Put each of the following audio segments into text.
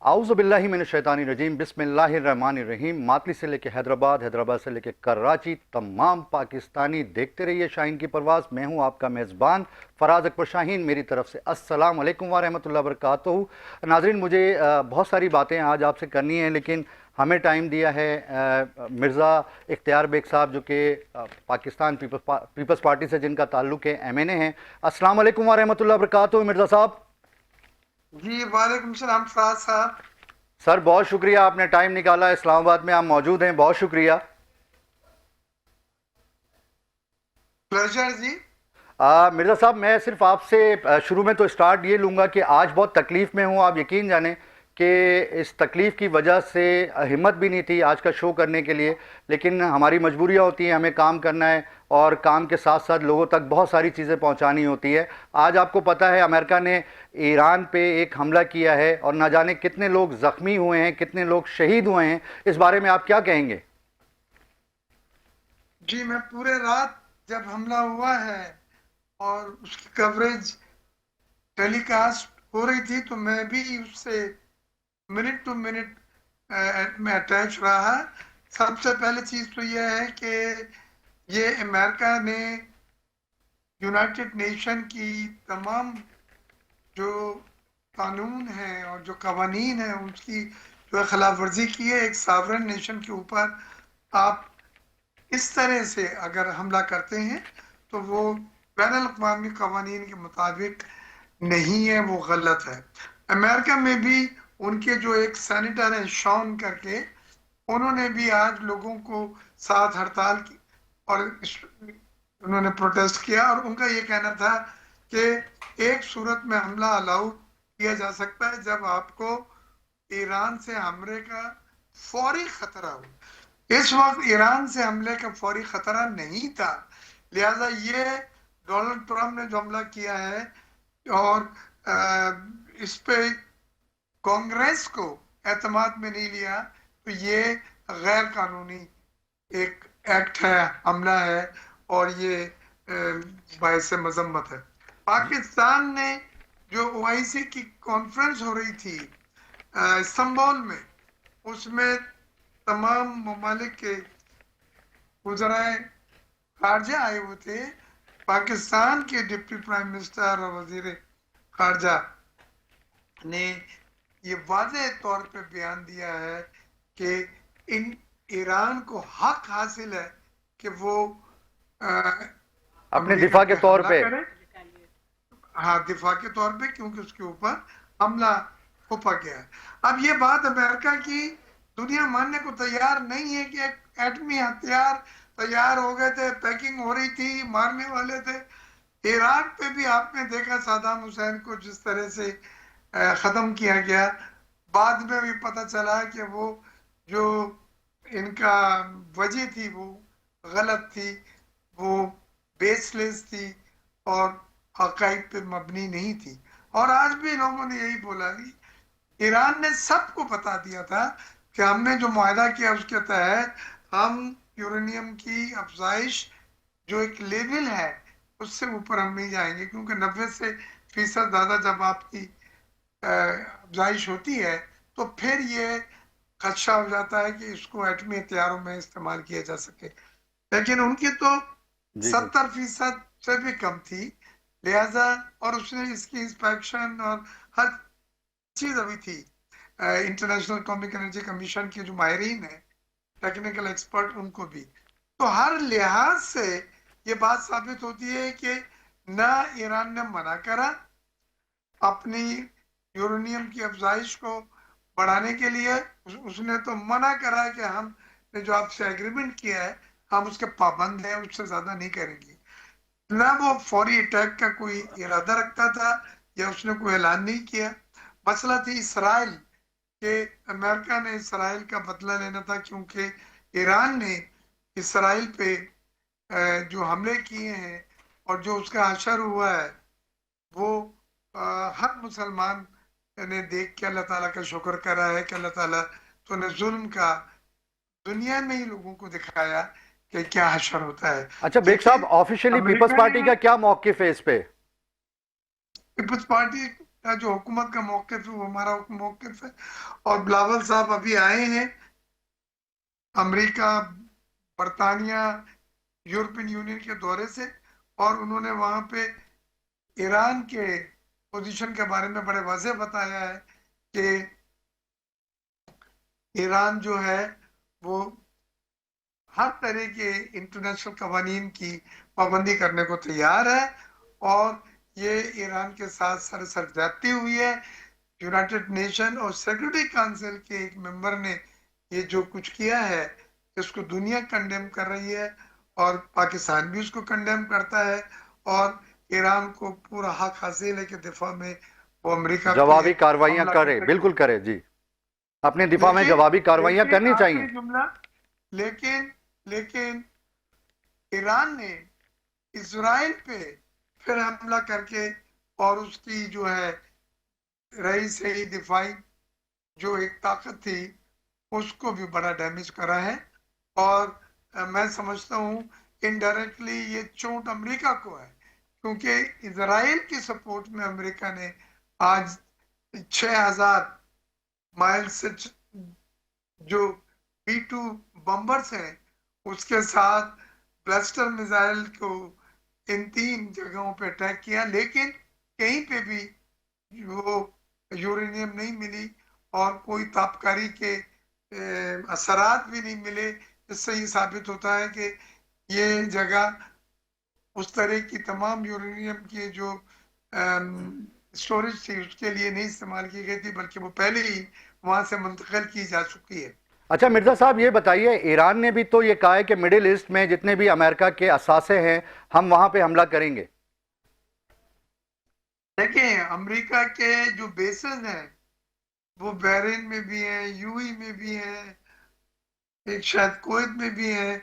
आऊज़ु बिल्लाहि मिनश शैतानिर रजीम, बिस्मिल्लाहिर रहमानिर रहीम। मातली से लेके हैदराबाद, हैदराबाद से लेके कराची, तमाम पाकिस्तानी देखते रहिए शाहीन की परवाज़। मैं हूँ आपका मेज़बान फ़राज़ अकबर शाहीन। मेरी तरफ से अस्सलाम वालेकुम व रहमतुल्लाहि व बरकातुहू। नाज़रीन, मुझे बहुत सारी बातें आज आपसे करनी हैं, लेकिन हमें टाइम दिया है मिर्ज़ा इख्तियार बेग साहब, जो कि पाकिस्तान पीपल्स पार्टी से जिनका ताल्लुक़ है, MNA हैं। अस्सलाम वालेकुम व रहमतुल्लाहि व बरकातुहू मिर्ज़ा साहब। जी वालेकुम सलाम फराज साहब। सर, बहुत शुक्रिया, आपने टाइम निकाला, इस्लामाबाद में आप मौजूद हैं, बहुत शुक्रिया। प्लेजर जी। मिर्ज़ा साहब, मैं सिर्फ आपसे शुरू में तो स्टार्ट ये लूँगा कि आज बहुत तकलीफ़ में हूँ। आप यकीन जानें कि इस तकलीफ़ की वजह से हिम्मत भी नहीं थी आज का शो करने के लिए, लेकिन हमारी मजबूरियाँ होती हैं, हमें काम करना है और काम के साथ साथ लोगों तक बहुत सारी चीज़ें पहुंचानी होती है। आज आपको पता है अमेरिका ने ईरान पे एक हमला किया है और ना जाने कितने लोग ज़ख्मी हुए हैं, कितने लोग शहीद हुए हैं। इस बारे में आप क्या कहेंगे? जी, मैं पूरे रात जब हमला हुआ है और उसकी कवरेज टेलीकास्ट हो रही थी तो मैं भी उससे मिनट टू मिनट में अटैच रहा। सबसे पहले चीज़ तो यह है कि ये अमेरिका ने यूनाइटेड नेशन की तमाम जो कानून है और जो कवानीन है उसकी जो खिलाफ वर्जी की है। एक सावरन नेशन के ऊपर आप इस तरह से अगर हमला करते हैं तो वो बैनुल-अक़वामी कवानीन के मुताबिक नहीं है, वो गलत है। अमेरिका में भी उनके जो एक सेनेटर हैं शॉन करके, उन्होंने भी आज लोगों को साथ हड़ताल की और उन्होंने प्रोटेस्ट किया और उनका ये कहना था कि एक सूरत में हमला अलाउ किया जा सकता है जब आपको ईरान से हमले का फौरी खतरा हो। इस वक्त ईरान से हमले का फौरी खतरा नहीं था, लिहाजा ये डोनाल्ड ट्रंप ने जो हमला किया है और इस पे कांग्रेस को एतमाद में नहीं लिया तो ये गैर कानूनी एक एक्ट है, हमला है और ये बायस मजम्मत है। पाकिस्तान ने जो OIC की कॉन्फ्रेंस हो रही थी इस्तांबुल में, उसमें तमाम ममालिक के वज़राए खारजा आए हुए थे। पाकिस्तान के डिप्टी प्राइम मिनिस्टर और वजीर खारजा ने ये वाज़ेह तौर पे बयान दिया है कि ईरान को हक हासिल है कि वो अपने दिफा के तौर पे, हाँ दिफा के तौर पे, क्योंकि उसके ऊपर हमला थोपा गया है। अब ये बात अमेरिका की दुनिया मानने को तैयार नहीं है कि एटमी हथियार तैयार हो गए थे, पैकिंग हो रही थी, मारने वाले थे। इराक पे भी आपने देखा सद्दाम हुसैन को जिस तरह से ख़त्म किया गया, बाद में भी पता चला कि वो जो इनका वजह थी वो गलत थी, वो बेसलेस थी और हक़ाइक़ पे मबनी नहीं थी। और आज भी लोगों ने यही बोला कि ईरान ने सबको बता दिया था कि हमने जो मुआहदा किया उसके तहत हम यूरेनियम की अफजाइश जो एक लेवल है उससे ऊपर हम नहीं जाएंगे, क्योंकि 90% ज़्यादा जब आपकी अफजाइश होती है तो फिर ये खदशा हो जाता है कि इसको एटमी हथियारों में इस्तेमाल किया जा सके। लेकिन उनकी तो 70% से भी कम थी, लिहाजा और उसने इसकी इंस्पेक्शन और हर चीज़ अभी थी। इंटरनेशनल एटॉमिक एनर्जी कमीशन के जो माहिरीन है, टेक्निकल एक्सपर्ट, उनको भी तो हर लिहाज से ये बात साबित होती है कि ना ईरान ने मना करा अपनी यूरेनियम की अफजाइश को बढ़ाने के लिए, उसने तो मना करा कि हमने जो आपसे एग्रीमेंट किया है हम उसके पाबंद हैं, उससे ज़्यादा नहीं करेंगे। ना वो फौरी अटैक का कोई इरादा रखता था या उसने कोई ऐलान नहीं किया। मसला थी इसराइल के, अमेरिका ने इसराइल का बदला लेना था, क्योंकि ईरान ने इसराइल पे जो हमले किए हैं और जो उसका असर हुआ है वो हर मुसलमान ने देख के अल्लाह ताला का शुक्र करा है कि अल्लाह ताला तो ने जुल्म का दुनिया में ही लोगों को दिखाया कि क्या हशर होता है। अच्छा बेग साहब, ऑफिशियली पीपल्स पार्टी का क्या मौक़िफ़ है इस पे? पीपल्स पार्टी کا جو हुकूमत का मौक़िफ़ है वो हमारा मौक़िफ़ है। और बिलावल साहब अभी आए हैं अमेरिका, बरतानिया, यूरोपियन यूनियन के दौरे से, और उन्होंने वहाँ पे ईरान के पोजीशन के बारे में बड़े वाज़ेह बताया है कि ईरान जो है वो हर तरह के इंटरनेशनल कवानीन की पाबंदी करने को तैयार है, और ये ईरान के साथ सर ज्यादती हुई है। यूनाइटेड नेशन और सिक्योरिटी काउंसिल के एक मेंबर ने ये जो कुछ किया है इसको दुनिया कंडेम कर रही है, और पाकिस्तान भी उसको कंडेम करता है, और ईरान को पूरा हक हासिल है कि दिफा में वो अमेरिका पे जवाबी कार्रवाइयां हमला करे, करे। बिल्कुल करे जी, अपने दिफा में जवाबी कार्रवाइयां करनी आखिरी चाहिए। जुमला, लेकिन ईरान ने इजराइल पे फिर हमला करके और उसकी जो है रईस दिफाई जो एक ताकत थी उसको भी बड़ा डैमेज करा है, और मैं समझता हूँ इनडायरेक्टली ये चोट अमेरिका को है, क्योंकि इजराइल की सपोर्ट में अमेरिका ने आज 6000 माइल से जो B-2 बम्बर्स हैं उसके साथ ब्लास्टर मिसाइल को इन 3 जगहों पे अटैक किया, लेकिन कहीं पे भी वो यूरेनियम नहीं मिली और कोई तापकारी के असरात भी नहीं मिले। इससे ये साबित होता है कि ये जगह उस तरह की तमाम यूरेनियम की जो स्टोरेज थी उसके लिए नहीं इस्तेमाल की गई थी, बल्कि वो पहले ही वहां से मुंतकिल की जा चुकी है। अच्छा मिर्जा साहब ये बताइए, ईरान ने भी तो ये कहा है कि मिडिल ईस्ट में जितने भी अमेरिका के असासे हैं हम वहां पे हमला करेंगे। देखिए अमेरिका के जो बेसेस हैं वो बहरीन में भी हैं, यूएई में भी हैं, एक शायद कुवैत में भी है।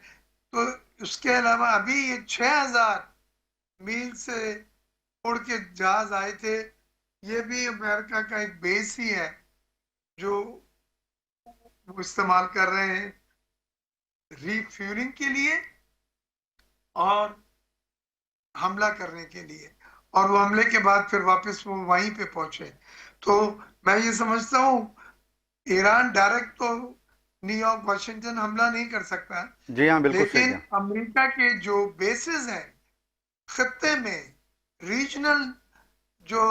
तो उसके अलावा अभी ये 6000 मील से उड़ के जहाज आए थे, ये भी अमेरिका का एक बेस ही है जो वो इस्तेमाल कर रहे हैं रीफ्यूलिंग के लिए और हमला करने के लिए, और वो हमले के बाद फिर वापस वो वहीं पे पहुंचे। तो मैं ये समझता हूँ ईरान डायरेक्ट तो न्यूयॉर्क वाशिंगटन हमला नहीं कर सकता, जी हाँ, बिल्कुल सही लेकिन है। अमेरिका के जो बेसिस हैं खत्ते में, रीजनल जो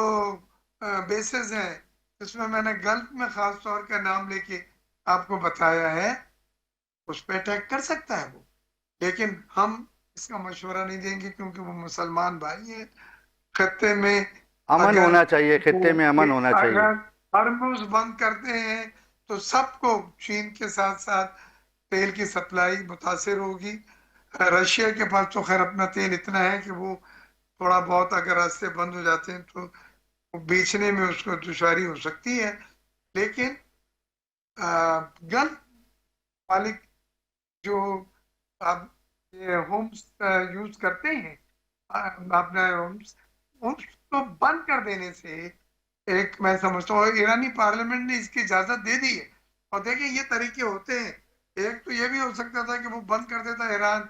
बेसिस हैं, इसमें मैंने गल्फ में खास तौर का नाम लेके आपको बताया है, उस पर अटैक कर सकता है वो, लेकिन हम इसका मशवरा नहीं देंगे क्योंकि वो मुसलमान भाई हैं। खत्ते में अमन अगर होना चाहिए, खित्ते में अमन होना चाहिए। अगर हरमुज बंद करते हैं तो सबको चीन के साथ साथ तेल की सप्लाई मुतासिर होगी। रशिया के पास तो खैर अपना तेल इतना है कि वो थोड़ा बहुत अगर रास्ते बंद हो जाते हैं तो बेचने में उसको दुश्वारी हो सकती है, लेकिन गल्फ मालिक जो आप ये होम्स यूज करते हैं अपना होम्स, उसको बंद कर देने से एक मैं समझता हूँ ईरानी पार्लियामेंट ने इसकी इजाजत दे दी है। और देखिए ये तरीके होते हैं, एक तो ये भी हो सकता था कि वो बंद कर देता ईरान,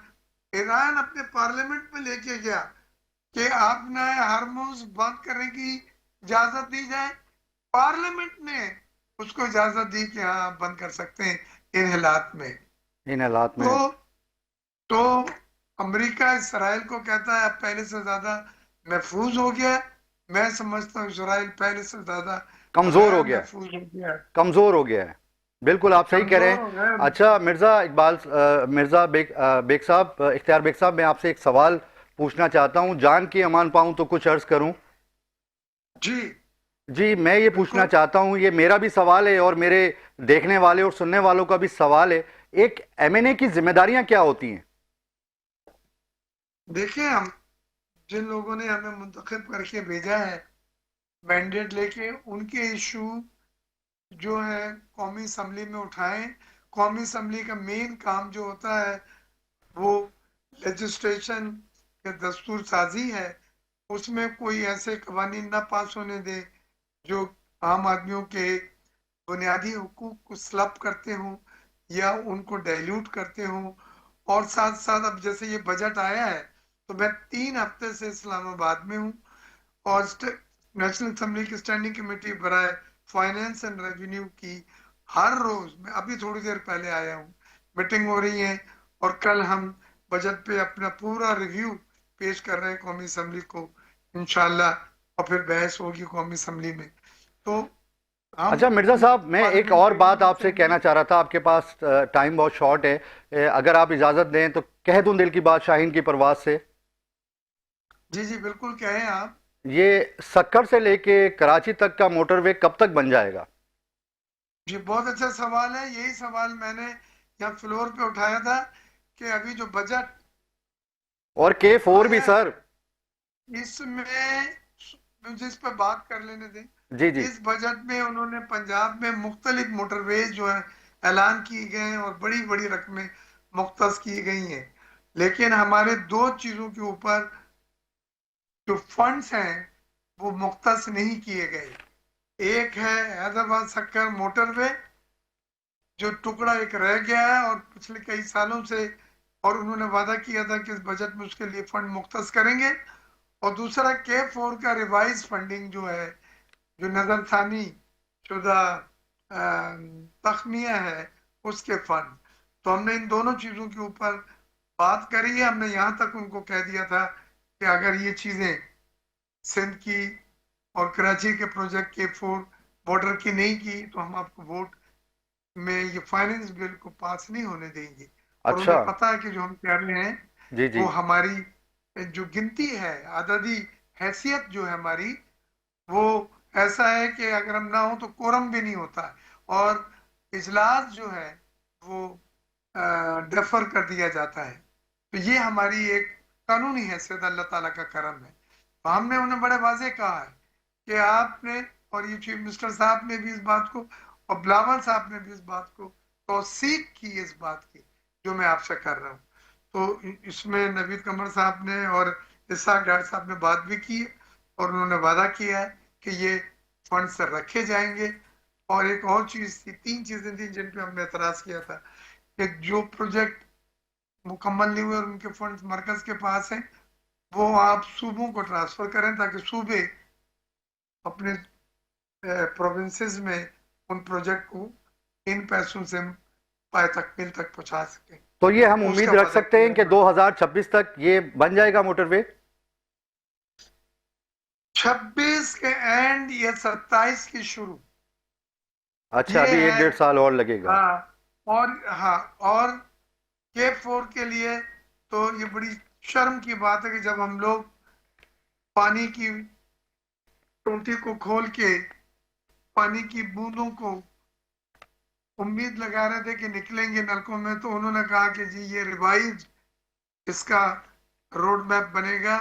ईरान अपने पार्लियामेंट में लेके गया कि आपने हार्मोज बंद करने की इजाजत दी जाए, पार्लियामेंट ने उसको इजाजत दी कि हाँ आप बंद कर सकते हैं इन हालात में। इन हालात में तो अमेरिका इसराइल को कहता है अब पहले से ज्यादा महफूज हो गया, मैं समझता हूँ इसराइल पहले से ज्यादा कमजोर हो गया, महफूज हो गया, कमजोर हो गया है। बिल्कुल आप सही कह रहे हैं। अच्छा मिर्जा इकबाल, मिर्जा बेग साहब, इख्तियार बेग साहब, मैं आपसे एक सवाल पूछना चाहता हूं, जान की अमान पाऊं तो कुछ अर्ज करूं। जी जी मैं ये पूछना चाहता हूं, ये मेरा भी सवाल है और मेरे देखने वाले और सुनने वालों का भी सवाल है, एक एमएनए की जिम्मेदारियां क्या होती हैं? देखिए हम जिन लोगों ने हमें मुंतखब करके भेजा है मैंडेट लेके, उनके इशू जो है कौमी असम्बली में उठाएं। कौमी असम्बली का मेन काम जो होता है वो लेजिस्लेशन या दस्तूर साजी है, उसमें कोई ऐसे कवानीन ना पास होने दे जो आम आदमियों के बुनियादी हुकूक को स्लब करते हों या उनको डाइल्यूट करते हों। और साथ साथ अब जैसे ये बजट आया है तो मैं 3 हफ्ते से इस्लामाबाद में हूँ और नेशनल असेंबली की स्टैंडिंग कमेटी बराए फाइनेंस एंड रेवेन्यू की हर रोज, मैं अभी थोड़ी देर पहले आया हूँ, मीटिंग हो रही है और कल हम बजट पे अपना पूरा रिव्यू पेश कर रहे हैं कौमी असेंबली को इंशाल्लाह, और फिर बहस होगी कौमी असेंबली में। तो हम अच्छा मिर्ज़ा साहब, मैं एक और बात पार्लियामेंटेरियन आपसे कहना चाह रहा था, आपके पास टाइम बहुत शॉर्ट है, अगर आप इजाज़त दें तो कह दूं दिल की बात शाहीन की परवाज़ से। जी जी बिल्कुल कहें आप। ये सक्कर से लेके कराची तक का मोटरवे कब तक बन जाएगा? जी बहुत अच्छा सवाल है, यही सवाल मैंने यहाँ फ्लोर पे उठाया था कि अभी जो बजट और K4 भी आया सर। है इसमें मुझे इस पर बात कर लेने दें। जी जी। इस बजट में उन्होंने पंजाब में मुख्तलिफ मोटरवेज जो है ऐलान किए गए हैं और बड़ी बड़ी रकमें मुख्तस की गई हैं, लेकिन हमारे दो चीज़ों के ऊपर जो फंड्स हैं वो मुख्तस नहीं किए गए। एक है हैदराबाद सक्कर मोटरवे, जो टुकड़ा एक रह गया है और पिछले कई सालों से, और उन्होंने वादा किया था कि इस बजट में उसके लिए फंड मुख्तस करेंगे। और दूसरा K4 का रिवाइज फंडिंग जो है, जो नजरसानी शुदा तखमिया है उसके फंड। तो हमने इन दोनों चीज़ों के ऊपर बात करी है। हमने यहाँ तक उनको कह दिया था कि अगर ये चीज़ें सिंध की और कराची के प्रोजेक्ट K4 बॉर्डर की नहीं की तो हम आपको वोट में ये फाइनेंस बिल को पास नहीं होने देंगे। और अच्छा। उन्हें पता है कि जो हम कह रहे हैं जी जी। वो हमारी जो गिनती है, आददी हैसियत जो है हमारी, वो ऐसा है कि अगर हम ना हो तो कोरम भी नहीं होता, और इजलास जो है वो डेफर कर दिया जाता है। तो ये हमारी एक कानूनी हैसियत अल्लाह ताला का करम है। तो हमने उन्हें बड़े वाजे कहा है कि आपने, और ये चीफ मिनिस्टर साहब ने भी इस बात को और बिलावल साहब ने भी इस बात को तौसीक की, इस बात की जो मैं आपसे कर रहा हूँ। तो इसमें नवीद कमर साहब ने और इसाक डार साहब ने बात भी की है और उन्होंने वादा किया है कि ये फंड्स रखे जाएंगे। और एक और चीज़ थी, तीन चीज़ें थी जिन पे हमने एतराज़ किया था कि जो प्रोजेक्ट मुकम्मल नहीं हुए और उनके फंड्स मरकज के पास हैं, वो आप सूबों को ट्रांसफर करें ताकि सूबे अपने प्रोविंसेस में उन प्रोजेक्ट को इन पैसों से पाए तकमील तक पहुंचा सकें। तो ये हम उम्मीद उसका रख सकते हैं कि 2026 तक ये बन जाएगा मोटरवे? 26 के एंड या 27 की शुरू। अच्छा, ये अभी एक है। डेढ़ साल और लगेगा। हाँ, और K4 के लिए तो ये बड़ी शर्म की बात है कि जब हम लोग पानी की टूटी को खोल के पानी की बूंदों को उम्मीद लगा रहे थे कि निकलेंगे नलकों में, तो उन्होंने कहा कि जी ये रिवाइज इसका रोड मैप बनेगा।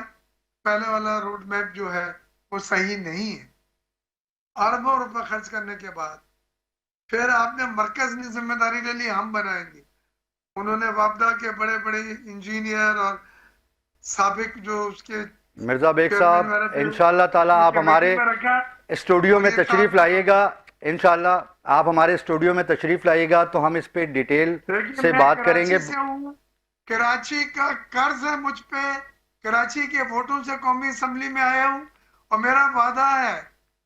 पहले वाला रोड मैप जो है वो सही नहीं है। अरबों रुपए खर्च करने के बाद फिर आपने मरकज ने जिम्मेदारी ले ली, हम बनाएंगे। उन्होंने वापदा के बड़े बड़े इंजीनियर और साबिक जो उसके मिर्ज़ा बेग चेयरमैन वगैरह साहब, थे इंशाअल्लाह ताला आप हमारे कमेटी में रखा। स्टूडियो और में ये तशरीफ़ काम लाइएगा। इंशाअल्लाह आप हमारे स्टूडियो में तशरीफ़ लाइएगा तो हम इस पे डिटेल देखिए, से मैं बात करेंगे। कराची से हूँ, कराची का कर्ज है मुझ पे, कराची के वोटों से कौमी असेंबली में आया हूँ और मेरा वादा है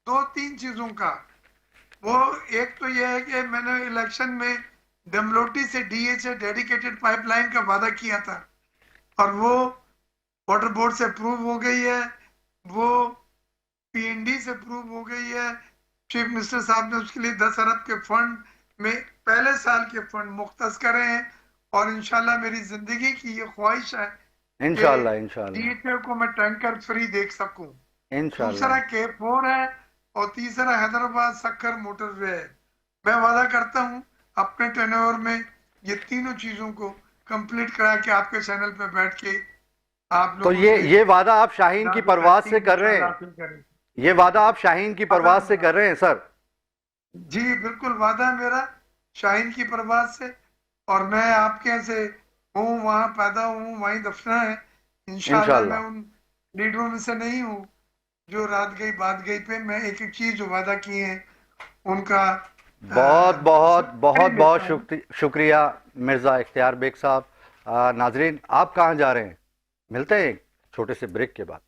दो तीन चीजों का। वो एक तो ये है कि मैंने इलेक्शन में डमलोटी से DHA डेडिकेटेड पाइपलाइन का वादा किया था और वो वाटर बोर्ड से अप्रूव हो गई है, वो PND से अप्रूव हो गई है। चीफ मिनिस्टर साहब ने उसके लिए 10 अरब के फंड में पहले साल के फंड मुख्तस करे हैं और इंशाल्लाह मेरी जिंदगी की ये ख्वाहिश है इंशाअल्लाह कि इंशाअल्लाह DHA को मैं टैंकर फ्री देख सकूं। इंशाअल्लाह। दूसरा K4 है और तीसरा हैदराबाद सक्कर मोटरवे है। मैं वादा करता हूं अपने टेन्योर में ये तीनों चीजों को कंप्लीट करा के आपके चैनल पे बैठ के आप तो लोगों ये वादा आप शाहीन की परवाज़ से कर रहे हैं? हासिल करें। ये वादा आप शाहीन की परवाज़ से कर रहे हैं सर? जी बिल्कुल, वादा है मेरा शाहीन की परवाज़ से, और मैं आपके से हूँ, वहाँ पैदा हूँ, वहीं दफना है। इंशाल्लाह मैं इंशाअल्लाह। उन लीडरों में से नहीं हूँ जो रात गई बात गई पे मैं एक एक चीज जो वादा किए हैं उनका बहुत बहुत बहुत लेता बहुत हूं। शुक्रिया मिर्ज़ा इख्तियार बेग साहब। नाजरीन, आप कहाँ जा रहे हैं? मिलते हैं एक छोटे से ब्रेक के बाद।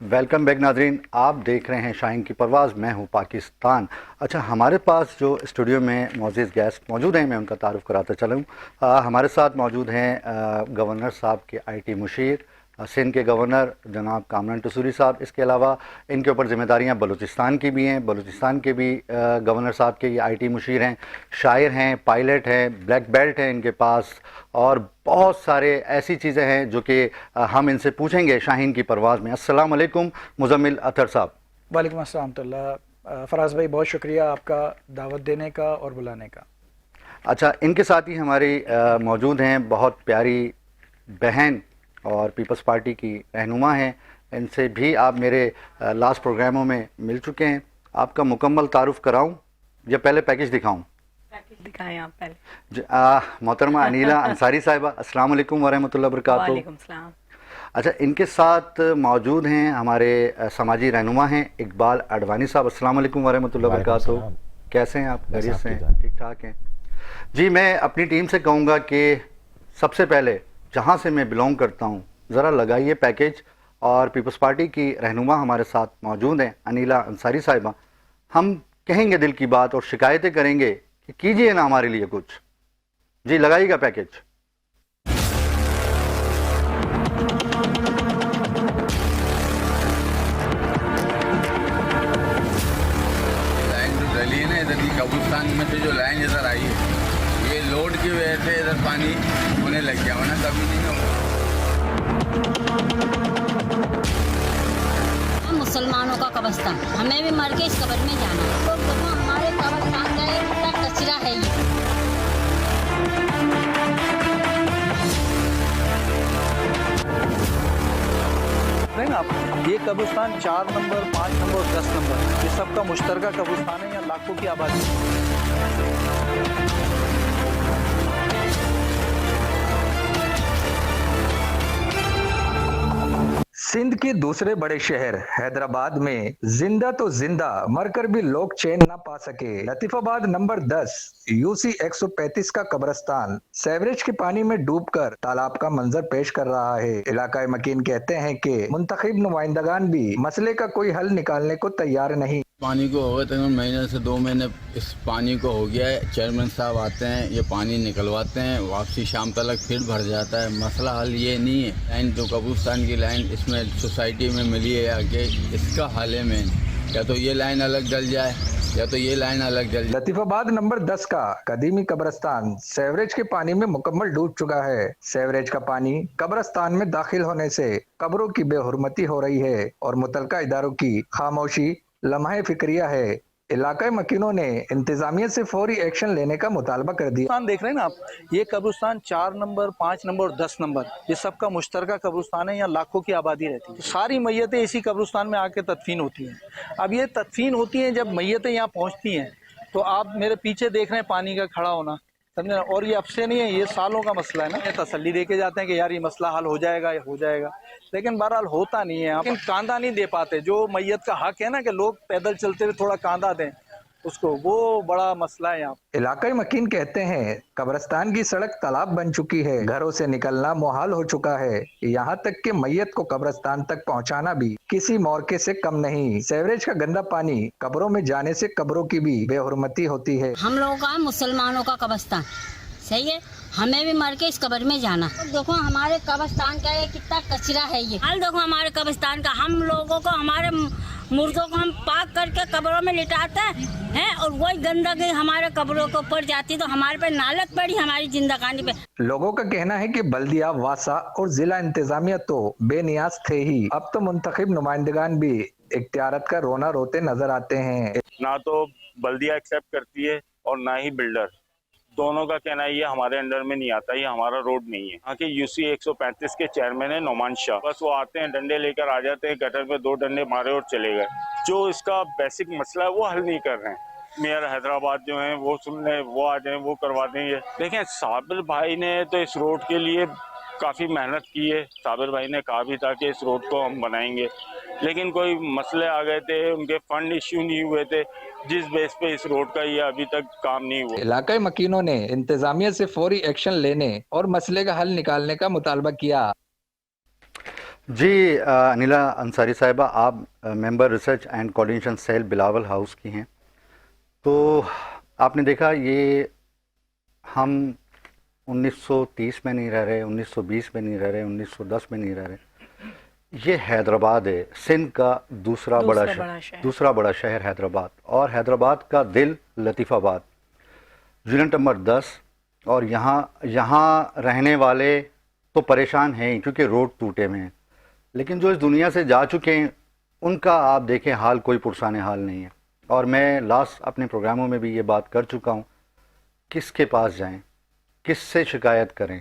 वेलकम बैक नाजरीन, आप देख रहे हैं शाहीन की परवाज़, मैं हूं पाकिस्तान। अच्छा, हमारे पास जो स्टूडियो में मौजूद गेस्ट मौजूद हैं, मैं उनका तारुफ कराता चलूँ। हमारे साथ मौजूद हैं गवर्नर साहब के आईटी मुशीर, सिंध के गवर्नर जनाब कामरान टसूरी साहब। इसके अलावा इनके ऊपर ज़िम्मेदारियाँ बलूचिस्तान की भी हैं, बलूचिस्तान के भी गवर्नर साहब के ये आईटी मुशीर हैं, शायर हैं, पायलट हैं, ब्लैक बेल्ट हैं इनके पास, और बहुत सारे ऐसी चीज़ें हैं जो कि हम इनसे पूछेंगे शाहीन की परवाज़ में। अस्सलाम वालेकुम मुज़म्मिल अतर साहब। वालेकुम अस्सलाम रहमतुल्लाह। फराज भाई, बहुत शुक्रिया आपका दावत देने का और बुलाने का। अच्छा, इनके साथ ही हमारी मौजूद हैं बहुत प्यारी बहन और पीपल्स पार्टी की रहनुमा हैं। इनसे भी आप मेरे लास्ट प्रोग्रामों में मिल चुके हैं। आपका मुकम्मल तारुफ कराऊं या पहले पैकेज दिखाऊं? पैकेज दिखाएं आप पहले। मोहतरमा अनीला अंसारी साहिबा, अस्सलाम वालेकुम वरहमतुल्लाह वबरकातुहू। वालेकुम सलाम। अच्छा, इनके साथ मौजूद हैं हमारे समाजी रहनुमा हैं इकबाल अडवाणी साहब, अस्सलाम वालेकुम वरहमतुल्लाह वबरकातुहू। कैसे हैं आप? खैरियत से हैं? ठीक ठाक हैं जी। मैं अपनी टीम से कहूँगा कि सबसे पहले जहाँ से मैं बिलोंग करता हूँ, ज़रा लगाइए पैकेज। और पीपल्स पार्टी की रहनुमा हमारे साथ मौजूद हैं अनीला अंसारी साहिबा। हम कहेंगे दिल की बात और शिकायतें करेंगे कि कीजिए ना हमारे लिए कुछ। जी, लगाइएगा पैकेज। लाइन जो डली है ना इधर की कब्रिस्तान में से, जो लाइन इधर आई है, ये लोड की वजह से इधर पानी होने लग गया, वरना कभी नहीं होगा। हम मुसलमानों का कब्रिस्तान, हमें भी मर के इस कब्र में जाना है। तो देखो हमारे कब्रिस्तान का एक कितना कचरा है ये। ना आप ये कब्रिस्तान 4 नंबर, 5 नंबर और 10 नंबर, ये सबका मुश्तरका कब्रिस्तान है। यहाँ लाखों की आबादी है। सिंध के दूसरे बड़े शहर हैदराबाद में जिंदा तो जिंदा मरकर भी लोग चैन ना पा सके। लतीफाबाद नंबर 10 यूसी 135 का कब्रिस्तान सेवरेज के पानी में डूबकर तालाब का मंजर पेश कर रहा है। इलाकाई मकीन कहते हैं कि मुंतखब नुमाइंदगान भी मसले का कोई हल निकालने को तैयार नहीं। पानी को हो गए तकरीबन महीने से 2 महीने इस पानी को हो गया है। चेयरमैन साहब आते हैं, ये पानी निकलवाते हैं, वापसी शाम तक फिर भर जाता है। मसला हल ये नहीं है। लाइन जो कब्रिस्तान की लाइन इसमें सोसाइटी में मिली है आगे, इसका हल है मेन। या तो ये लाइन अलग डल जाए या तो ये लाइन अलग जल जाए। लतीफाबाद नंबर 10 का कदीमी कब्रिस्तान सेवरेज के पानी में मुकम्मल डूब चुका है। सेवरेज का पानी कब्रिस्तान में दाखिल होने से कब्रों की बेहुरमती हो रही है और मुतलका इदारों की खामोशी लम्हे फिक्रिया है। इलाकाई मकीनों ने इंतजामिया से फौरी एक्शन लेने का मुतालबा कर दिया। देख रहे हैं ना आप, ये कब्रिस्तान 4 नंबर, 5 नंबर और 10 नंबर, ये सबका मुश्तरका कब्रिस्तान है। यहाँ लाखों की आबादी रहती है। सारी मैयतें इसी कब्रिस्तान में आके तदफीन होती हैं। अब ये तदफीन होती हैं, जब मैयतें यहाँ पहुँचती हैं तो आप मेरे पीछे देख रहे हैं पानी का खड़ा होना, समझे ना। और ये अब से नहीं है, ये सालों का मसला है ना। ये तसल्ली दे के जाते हैं कि यार ये मसला हल हो जाएगा, हो जाएगा, लेकिन बहरहाल होता नहीं है। लेकिन कांदा नहीं दे पाते। जो मैयत का हक है ना कि लोग पैदल चलते हुए थोड़ा कांदा दें उसको, वो बड़ा मसला है यहाँ। इलाकाई मकीन कहते हैं कब्रिस्तान की सड़क तालाब बन चुकी है, घरों से निकलना मुहाल हो चुका है। यहाँ तक कि मैयत को कब्रिस्तान तक पहुँचाना भी किसी मौके से कम नहीं। सेवरेज का गंदा पानी कब्रों में जाने से कब्रों की भी बेहुरमती होती है। हम लोगों का मुसलमानों का कब्रिस्तान, सही है, हमें भी मर के इस कब्र में जाना। तो देखो हमारे कब्रिस्तान का ये कितना कचरा है ये। हाल देखो हमारे कब्रिस्तान का, हम लोगों को, हमारे मुर्दों को हम पाक करके कब्रों में लिटाते हैं और वही गंदगी हमारे कब्रों के ऊपर जाती, तो हमारे पे नालत पड़ी हमारी जिंदगानी पे। लोगों का कहना है कि बल्दिया, वासा और जिला इंतजामिया तो बेनियाज थे ही, अब तो मुंतखब नुमाइंदगान भी इख्तियारत का रोना रोते नजर आते हैं। ना तो बल्दिया एक्सेप्ट करती है और ना ही बिल्डर। दोनों का कहना है ये हमारे अंडर में नहीं आता, ये हमारा रोड नहीं है। यहाँ के यूसी 135 के चेयरमैन है नोमान शाह, बस वो आते हैं, डंडे लेकर आ जाते हैं, गटर पे 2 डंडे मारे और चले गए। जो इसका बेसिक मसला है वो हल नहीं कर रहे हैं। मेयर हैदराबाद जो हैं वो सुन लें, वो आ जाएं, वो करवा देंगे। देखें, साबिर भाई ने तो इस रोड के लिए काफ़ी मेहनत की है। साबिर भाई ने कहा भी था कि इस रोड को हम बनाएंगे, लेकिन कोई मसले आ गए थे, उनके फंड इश्यू नहीं हुए थे, जिस बेस पे इस रोड का ये अभी तक काम नहीं हुआ। इलाकाई मकीनों ने इंतजामिया से फौरी एक्शन लेने और मसले का हल निकालने का मुतालबा किया। جی انیلا انصاری صاحبہ، آپ member research and coordination cell Bilawal house کی ہیں، تو آپ نے دیکھا یہ ہم 1930 میں نہیں رہ رہے، 1920 میں نہیں رہ رہے، 1910 میں نہیں رہ رہے، یہ حیدرآباد ہے، سندھ کا دوسرا بڑا شہر حیدرآباد، اور حیدرآباد کا دل لطیف آباد، یونٹ نمبر 10، اور یہاں رہنے والے تو پریشان ہیں کیونکہ روڈ ٹوٹے ہوئے ہیں، لیکن جو اس دنیا سے جا چکے ہیں ان کا آپ دیکھیں حال کوئی پرسان حال نہیں ہے. اور میں لاسٹ اپنے پروگراموں میں بھی یہ بات کر چکا ہوں، کس کے پاس جائیں، کس سے شکایت کریں.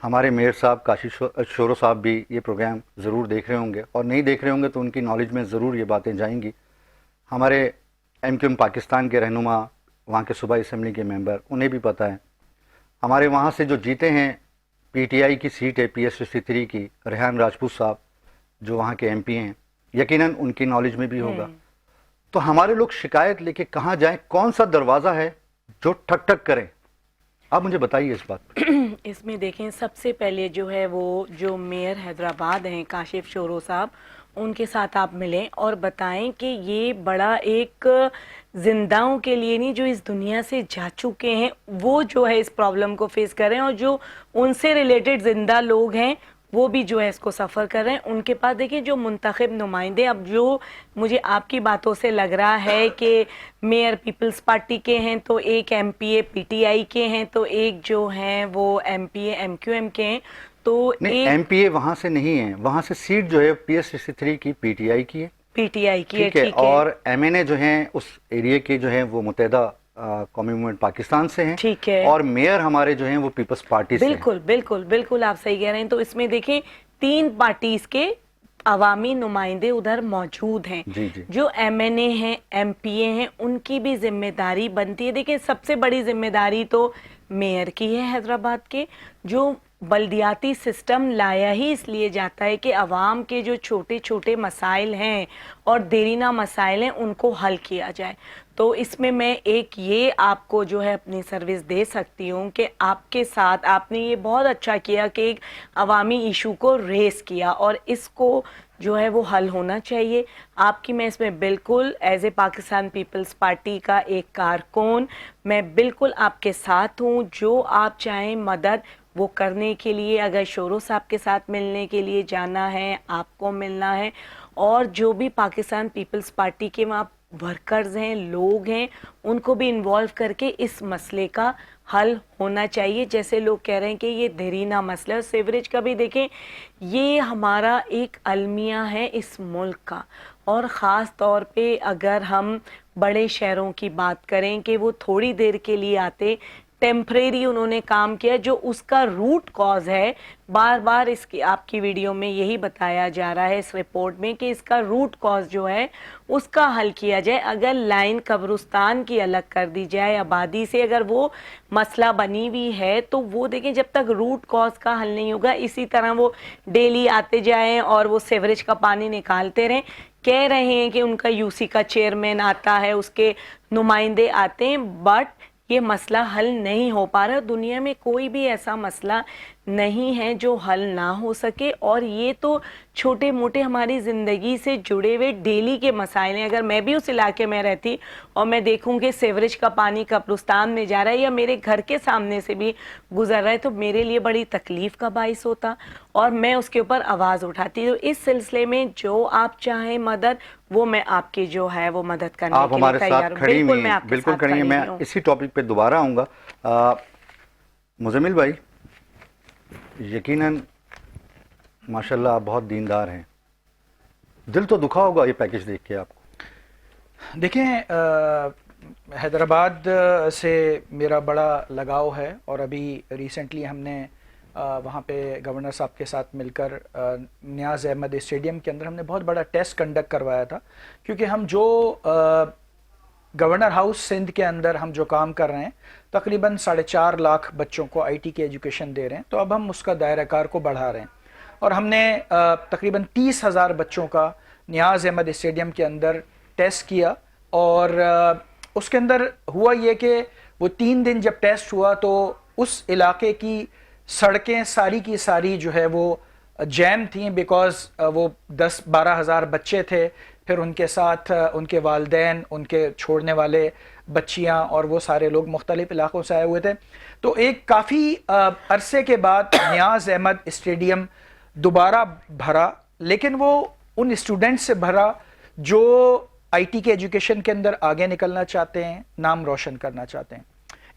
ہمارے میئر صاحب کاشی شورو صاحب بھی یہ پروگرام ضرور دیکھ رہے ہوں گے، اور نہیں دیکھ رہے ہوں گے تو ان کی نالج میں ضرور یہ باتیں جائیں گی. ہمارے MQM پاکستان کے رہنما، وہاں کے صوبائی اسمبلی کے ممبر، انہیں بھی پتہ ہے. ہمارے وہاں سے جو جیتے ہیں PTI کی سیٹ ہے PS 63 کی، ریحان راجپوت صاحب جو وہاں کے MP ہیں، یقیناً ان کی نالج میں بھی ہوگا. تو ہمارے لوگ شکایت لے کے کہاں جائیں، کون سا دروازہ ہے جو ٹھک ٹھک کریں؟ آپ مجھے بتائیے اس بات. اس میں دیکھیں سب سے پہلے جو ہے وہ جو میئر حیدرآباد ہیں کاشف شورو صاحب، ان کے ساتھ آپ ملیں اور بتائیں کہ یہ بڑا ایک زنداؤں کے لیے نہیں، جو اس دنیا سے جا چکے ہیں وہ جو ہے اس پرابلم کو فیس کر رہے ہیں، اور جو ان سے ریلیٹڈ زندہ لوگ ہیں وہ بھی جو ہے اس کو سفر کر رہے ہیں. ان کے پاس دیکھیں جو منتخب نمائندے، اب جو مجھے آپ کی باتوں سے لگ رہا ہے کہ میئر پیپلز پارٹی کے ہیں، تو ایک MPA PTI کے ہیں، تو ایک جو ہیں وہ MPA MQM کے ہیں. تو نہیں، MPA وہاں سے نہیں ہے، وہاں سے سیٹ جو ہے PS 63 کی PTI کی ہے، PTI کی ہے، ٹھیک ہے، اور MNA جو ہیں اس ایریے کے جو ہیں وہ متحدہ قومی موومنٹ پاکستان سے ہیں، ٹھیک ہے، اور میئر ہمارے جو ہیں وہ پیپلز پارٹی سے ہیں. بالکل آپ صحیح کہہ رہے ہیں. تو اس میں دیکھیں 3 پارٹیز کے عوامی نمائندے ادھر موجود ہیں. جی جی جو MNA ہیں MPA ہیں ان کی بھی ذمہ داری بنتی ہے. دیکھیں سب سے بڑی ذمہ داری تو میئر کی ہے حیدرآباد کے، جو بلدیاتی سسٹم لایا ہی اس لیے جاتا ہے کہ عوام کے جو چھوٹے چھوٹے مسائل ہیں اور دیرینہ مسائل ہیں ان کو حل کیا جائے. تو اس میں ایک یہ آپ کو جو ہے اپنی سروس دے سکتی ہوں کہ آپ کے ساتھ آپ نے یہ بہت اچھا کیا کہ ایک عوامی ایشو کو ریز کیا، اور اس کو جو ہے وہ حل ہونا چاہیے. آپ کی میں اس میں بالکل ایز اے پاکستان پیپلز پارٹی کا ایک کارکن میں بالکل آپ کے ساتھ ہوں. جو آپ چاہیں مدد وہ کرنے کے لیے، اگر شورو صاحب کے ساتھ ملنے کے لیے جانا ہے، آپ کو ملنا ہے، اور جو بھی پاکستان پیپلز پارٹی کے وہاں ورکرز ہیں، لوگ ہیں، ان کو بھی انوالو کر کے اس مسئلے کا حل ہونا چاہیے. جیسے لوگ کہہ رہے ہیں کہ یہ دیرینہ مسئلہ ہے، سیوریج کا بھی دیکھیں یہ ہمارا ایک المیہ ہے اس ملک کا، اور خاص طور پہ اگر ہم بڑے شہروں کی بات کریں کہ وہ تھوڑی دیر کے لیے آتے، ٹیمپریری انہوں نے کام کیا، جو اس کا روٹ کاز ہے. بار بار اس کی آپ کی ویڈیو میں یہی بتایا جا رہا ہے اس رپورٹ میں کہ اس کا روٹ کاز جو ہے اس کا حل کیا جائے. اگر لائن قبرستان کی الگ کر دی جائے آبادی سے، اگر وہ مسئلہ بنی ہوئی ہے تو وہ دیکھیں جب تک روٹ کاز کا حل نہیں ہوگا اسی طرح وہ ڈیلی آتے جائیں اور وہ سیوریج کا پانی نکالتے رہیں. کہہ رہے ہیں کہ ان کا UC کا چیئرمین آتا ہے، اس کے نمائندے آتے ہیں، بٹ یہ مسئلہ حل نہیں ہو پا رہا. دنیا میں کوئی بھی ایسا مسئلہ نہیں ہے جو حل نہ ہو سکے، اور یہ تو چھوٹے موٹے ہماری زندگی سے جڑے ہوئے ڈیلی کے مسائل ہیں. اگر میں بھی اس علاقے میں رہتی اور میں دیکھوں کہ سیوریج کا پانی قبرستان میں جا رہا ہے یا میرے گھر کے سامنے سے بھی گزر رہا ہے تو میرے لیے بڑی تکلیف کا باعث ہوتا، اور میں اس کے اوپر آواز اٹھاتی. تو اس سلسلے میں جو آپ چاہیں مدد وہ میں آپ کی جو ہے وہ مدد کرنے آپ کے ہمارے لیے ساتھ تیار ہوں. کھڑی بالکل ہوئی میں ہیں، آپ کے بالکل ساتھ کھڑی ہیں. کھڑی میں ہوئی ہوں. اسی ٹاپک پہ دوبارہ آؤں گا. مزمل بھائی، یقیناً ماشاءاللہ آپ بہت دیندار ہیں، دل تو دکھا ہوگا یہ پیکج دیکھ کے آپ کو. دیکھیں حیدرآباد سے میرا بڑا لگاؤ ہے، اور ابھی ریسنٹلی ہم نے وہاں پہ گورنر صاحب کے ساتھ مل کر نیاز احمد اسٹیڈیم کے اندر ہم نے بہت بڑا ٹیسٹ کنڈکٹ کروایا تھا، کیونکہ ہم جو گورنر ہاؤس سندھ کے اندر ہم جو کام کر رہے ہیں تقریباً 4.5 لاکھ بچوں کو IT کی ایجوکیشن دے رہے ہیں. تو اب ہم اس کا دائرہ کار کو بڑھا رہے ہیں، اور ہم نے تقریباً 30,000 بچوں کا نیاز احمد اسٹیڈیم کے اندر ٹیسٹ کیا. اور اس کے اندر ہوا یہ کہ وہ 3 دن جب ٹیسٹ ہوا تو اس علاقے کی سڑکیں ساری کی ساری جو ہے وہ जैम थी, बिकॉज वो 10-12 हज़ार बच्चे थे, फिर उनके साथ उनके वालिदैन, उनके छोड़ने वाले बच्चियां और वो सारे लोग मुख्तलिफ इलाक़ों से आए हुए थे। तो एक काफ़ी अरसे के बाद नियाज़ अहमद स्टेडियम दोबारा भरा, लेकिन वो उन स्टूडेंट्स से भरा जो आईटी के एजुकेशन के अंदर आगे निकलना चाहते हैं, नाम रोशन करना चाहते हैं।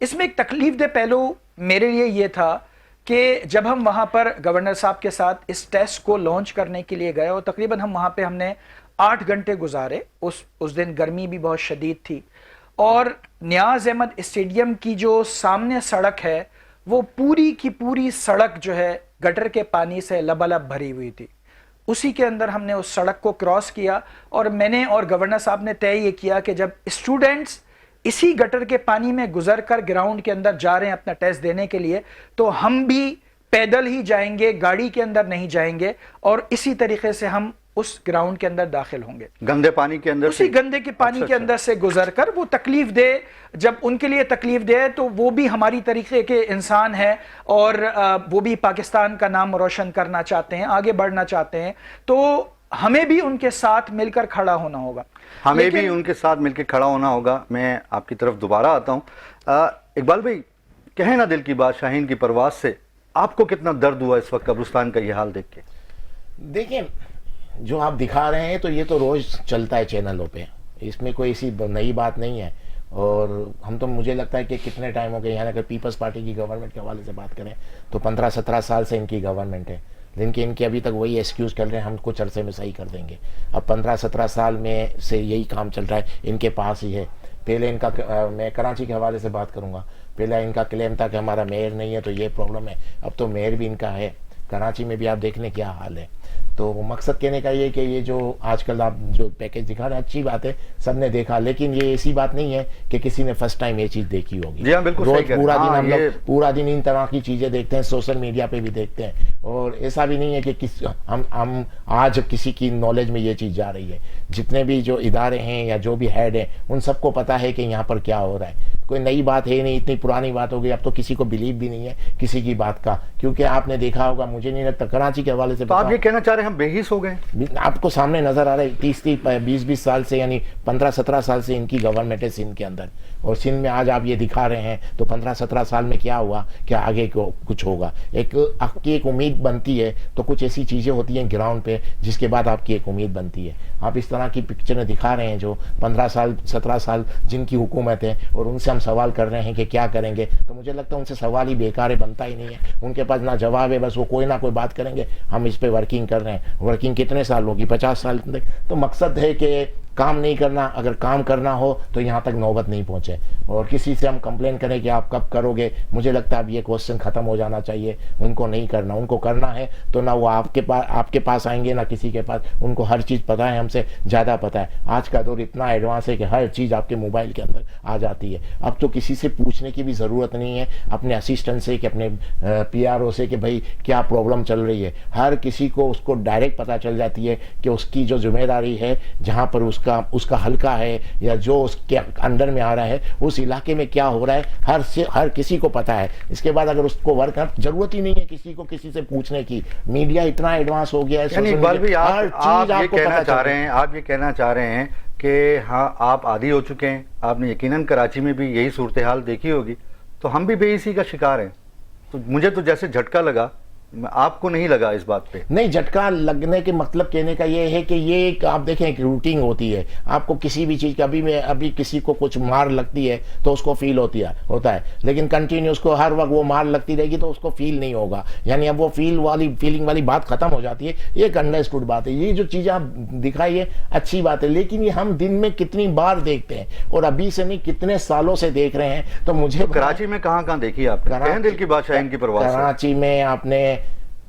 इसमें एक तकलीफ दे पहलू मेरे लिए ये था कि जब हम वहाँ पर गवर्नर साहब के साथ इस टेस्ट को लॉन्च करने के लिए गए और तकरीबन हम वहाँ पे हमने 8 घंटे गुजारे, उस दिन गर्मी भी बहुत शदीद थी, और नियाज़ अहमद स्टेडियम की जो सामने सड़क है वो पूरी की पूरी सड़क जो है गटर के पानी से लबालब भरी हुई थी। उसी के अंदर हमने उस सड़क को क्रॉस किया और मैंने और गवर्नर साहब ने तय ये किया कि जब स्टूडेंट्स इसी गटर के पानी में गुजर कर ग्राउंड के अंदर जा रहे हैं अपना टेस्ट देने के लिए, तो हम भी पैदल ही जाएंगे, गाड़ी के अंदर नहीं जाएंगे, और इसी तरीके से हम उस ग्राउंड के अंदर दाखिल होंगे, गंदे पानी के अंदर, उसी गंदे के पानी के अंदर से गुजर कर। वो तकलीफ दे, जब उनके लिए तकलीफ दे तो वो भी हमारी तरीके के इंसान हैं और वो भी पाकिस्तान का नाम रोशन करना चाहते हैं, आगे बढ़ना चाहते हैं, तो हमें भी उनके साथ मिलकर खड़ा होना होगा। हमें भी उनके साथ मिलकर खड़ा होना होगा। मैं आपकी तरफ दोबारा आता हूँ। इकबाल भाई, कहें ना दिल की बात, शाहीन की परवाज़ से आपको कितना दर्द हुआ इस वक्त कब्रिस्तान का ये हाल देख के? देखिए, जो आप दिखा रहे हैं तो ये तो रोज़ चलता है चैनलों पे, इसमें कोई ऐसी नई बात नहीं है। और हम तो, मुझे लगता है कि कितने टाइम हो गए यहाँ, अगर पीपल्स पार्टी की गवर्नमेंट के हवाले से बात करें तो 15-17 साल से इनकी गवर्नमेंट है, लेकिन इनके अभी तक वही एक्सक्यूज़ कर रहे हैं, हम कुछ अरसे में सही कर देंगे। अब 15-17 साल में से यही काम चल रहा है, इनके पास ही है। पहले इनका, मैं कराची के हवाले से बात करूँगा, पहले इनका क्लेम था कि हमारा मेयर नहीं है तो ये प्रॉब्लम है, अब तो मेयर भी इनका है। कराची में भी आप देख लें क्या हाल है। तो मकसद कहने का ये कि ये जो आजकल आप जो पैकेज दिखा रहे हैं अच्छी बात है, सबने देखा, लेकिन ये ऐसी बात नहीं है कि किसी ने फर्स्ट टाइम ये चीज़ देखी होगी। जी हाँ, बिल्कुल रोज सही कह रहे हैं। पूरा दिन हाँ, हम लोग पूरा दिन इन तरह की चीज़ें देखते हैं, सोशल मीडिया पे भी देखते हैं, और ऐसा भी नहीं है कि हम आज किसी की नॉलेज में ये चीज़ जा रही है। जितने भी जो इदारे हैं या जो भी हेड हैं उन सबको पता है कि यहाँ पर क्या हो रहा है, कोई नई बात है नहीं, इतनी पुरानी बात हो गई, अब तो किसी को बिलीव भी नहीं है किसी की बात का, क्योंकि आपने देखा होगा, मुझे नहीं लगता कराची के हवाले से। तो आप ये कहना चाह रहे हैं हम बेहिस हो गए? आपको सामने नजर आ रहा है 30-20 साल से, यानी 15-17 साल से इनकी गवर्नमेंट है सिंध के अंदर, और सिंध में आज आप ये दिखा रहे हैं तो 15-17 साल में क्या हुआ, क्या आगे को कुछ होगा। आपकी एक उम्मीद बनती है तो कुछ ऐसी चीज़ें होती हैं ग्राउंड पे जिसके बाद आपकी एक उम्मीद बनती है। आप इस तरह की पिक्चरें दिखा रहे हैं जो 15 साल 17 साल जिनकी हुकूमत है, और उनसे हम सवाल कर रहे हैं कि क्या करेंगे, तो मुझे लगता है उनसे सवाल ही बेकार है, बनता ही नहीं है, उनके पास ना जवाब है, बस वो कोई ना कोई बात करेंगे, हम इस पे वर्किंग कर रहे हैं। वर्किंग कितने साल होगी? 50 साल तक। तो मकसद है कि काम नहीं करना, अगर काम करना हो तो यहाँ तक नौबत नहीं पहुँचे, और किसी से हम कंप्लेन करें कि आप कब करोगे, मुझे लगता है अब ये क्वेश्चन ख़त्म हो जाना चाहिए। उनको नहीं करना, उनको करना है तो ना वो आपके पास आएंगे ना किसी के पास, उनको हर चीज़ पता है, हमसे ज़्यादा पता है। आज का दौर इतना एडवांस है कि हर चीज़ आपके मोबाइल के अंदर आ जाती है। अब तो किसी से पूछने की भी ज़रूरत नहीं है, अपने असिस्टेंट से कि अपने PRO से कि भाई क्या प्रॉब्लम चल रही है, हर किसी को उसको डायरेक्ट पता चल जाती है कि उसकी जो जिम्मेदारी है, जहाँ पर उसका हल्का है या जो उसके अंडर में आ रहा है, उस इलाके में क्या हो रहा है, हर किसी को पता है। इसके बाद अगर उसको वर्क कर, जरूरत ही नहीं है किसी से पूछने की। मीडिया इतना एडवांस हो गया है, यानी इकबाल भाई, आप ये कहना चाह रहे हैं कि हाँ, आप आदी हो चुके हैं, आपने यकीनन कराची में भी यही सूरत हाल देखी होगी, तो हम भी बेइसी का शिकार हैं। तो मुझे तो जैसे झटका लगा, आपको नहीं लगा इस बात पे? नहीं, झटका लगने के मतलब कहने का ये है कि ये एक, आप देखें, एक रूटीन होती है। आपको किसी भी चीज़ का, अभी किसी को कुछ मार लगती है तो उसको फील होता है, लेकिन कंटिन्यू उसको हर वक्त वो मार लगती रहेगी तो उसको फील नहीं होगा। यानी अब वो फीलिंग वाली बात खत्म हो जाती है। ये एक अंडरस्टूड बात है। ये जो चीज़ें आप दिखाई है अच्छी बात है, लेकिन ये हम दिन में कितनी बार देखते हैं, और अभी से नहीं कितने सालों से देख रहे हैं। तो मुझे कराची में कहाँ देखी आपने? दिल की बात, शाहीन की परवाज़। कराची में आपने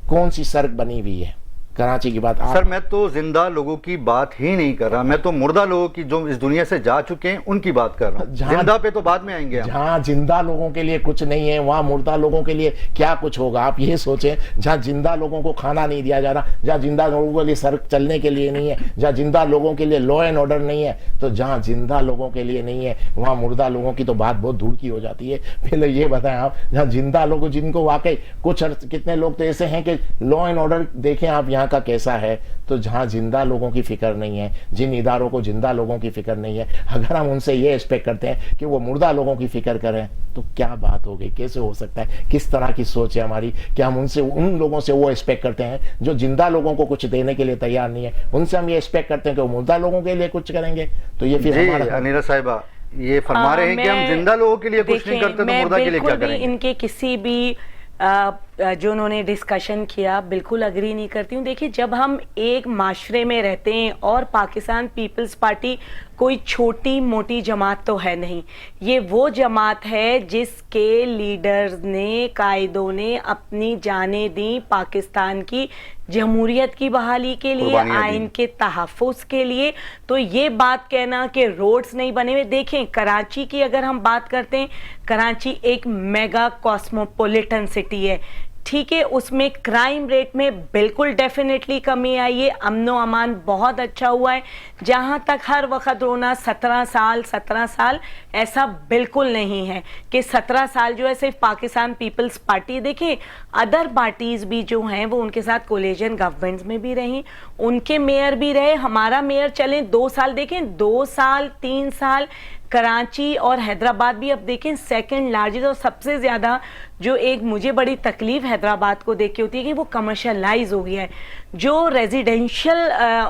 कौन सी सड़क बनी हुई है? कराची की बात आप सर मैं तो जिंदा लोगों की बात ही नहीं कर रहा, मैं तो मुर्दा लोगों की जो इस दुनिया से जा चुके हैं उनकी बात कर रहा हूँ। जिंदा पे तो बाद में आएंगे हम। जहाँ जिंदा लोगों के लिए कुछ नहीं है वहाँ मुर्दा लोगों के लिए क्या कुछ होगा। आप ये सोचें, जहाँ जिंदा लोगों को खाना नहीं दिया जा रहा, जहाँ जिंदा लोगों के लिए सड़क चलने के लिए नहीं है, जहाँ जिंदा लोगों के लिए लॉ एंड ऑर्डर नहीं है, तो जहाँ जिंदा लोगों के लिए नहीं है वहाँ मुर्दा लोगों की तो बात बहुत दूर की हो जाती है। पहले ये बताएं आप, जहाँ जिंदा लोग जिनको वाकई कुछ कितने लोग तो ऐसे हैं कि लॉ एंड ऑर्डर देखें आप यहाँ का कैसा है, तो जहाँ जिंदा लोगों की फिक्र नहीं है, जिन इदारों को जिंदा लोगों की फिक्र नहीं है, अगर हम उनसे ये एक्सपेक्ट करते हैं कि वो मुर्दा लोगों की फिक्र करें तो क्या बात हो गई, कैसे हो सकता है, किस तरह की सोच है हमारी कि हम उनसे उन लोगों से वो एक्सपेक्ट करते हैं जो जिंदा लोगों को कुछ देने के लिए तैयार नहीं है, उनसे हम ये एक्सपेक्ट करते हैं कि वो मुर्दा लोगों के लिए कुछ करेंगे। तो ये फिर हमारा अनीरा साहिबा ये फरमा रहे हैं कि हम जिंदा लोगों के लिए कुछ नहीं करते तो मुर्दा के लिए क्या करेंगे। इनके किसी भी जो उन्होंने डिस्कशन किया बिल्कुल अग्री नहीं करती हूँ। देखिए, जब हम एक माशरे में रहते हैं और पाकिस्तान पीपल्स पार्टी कोई छोटी मोटी जमात तो है नहीं, ये वो जमात है जिसके लीडर्स ने, कायदों ने अपनी जानें दी पाकिस्तान की जमहूरियत की बहाली के लिए, आइन के तहफ़्फ़ुज़ के लिए। तो ये बात कहना कि रोड्स नहीं बने हुए, देखें कराची की अगर हम बात करते हैं, कराची एक मेगा कॉस्मोपॉलिटन सिटी है, ठीक है, उसमें क्राइम रेट में बिल्कुल डेफिनेटली कमी आई है, अमनो अमान बहुत अच्छा हुआ है। जहां तक हर वक्त रोना 17 साल, ऐसा बिल्कुल नहीं है कि 17 साल जो है सिर्फ पाकिस्तान पीपल्स पार्टी, देखें अदर पार्टीज भी जो हैं वो उनके साथ कोलिजन गवर्नमेंट्स में भी रही, उनके मेयर भी रहे, हमारा मेयर चले 2 साल, देखें 2 साल 3 साल। कराची और हैदराबाद भी अब देखें सेकंड लार्जेस्ट, और सबसे ज़्यादा जो एक मुझे बड़ी तकलीफ हैदराबाद को देख के होती है कि वो कमर्शलाइज हो गया है। जो रेजिडेंशियल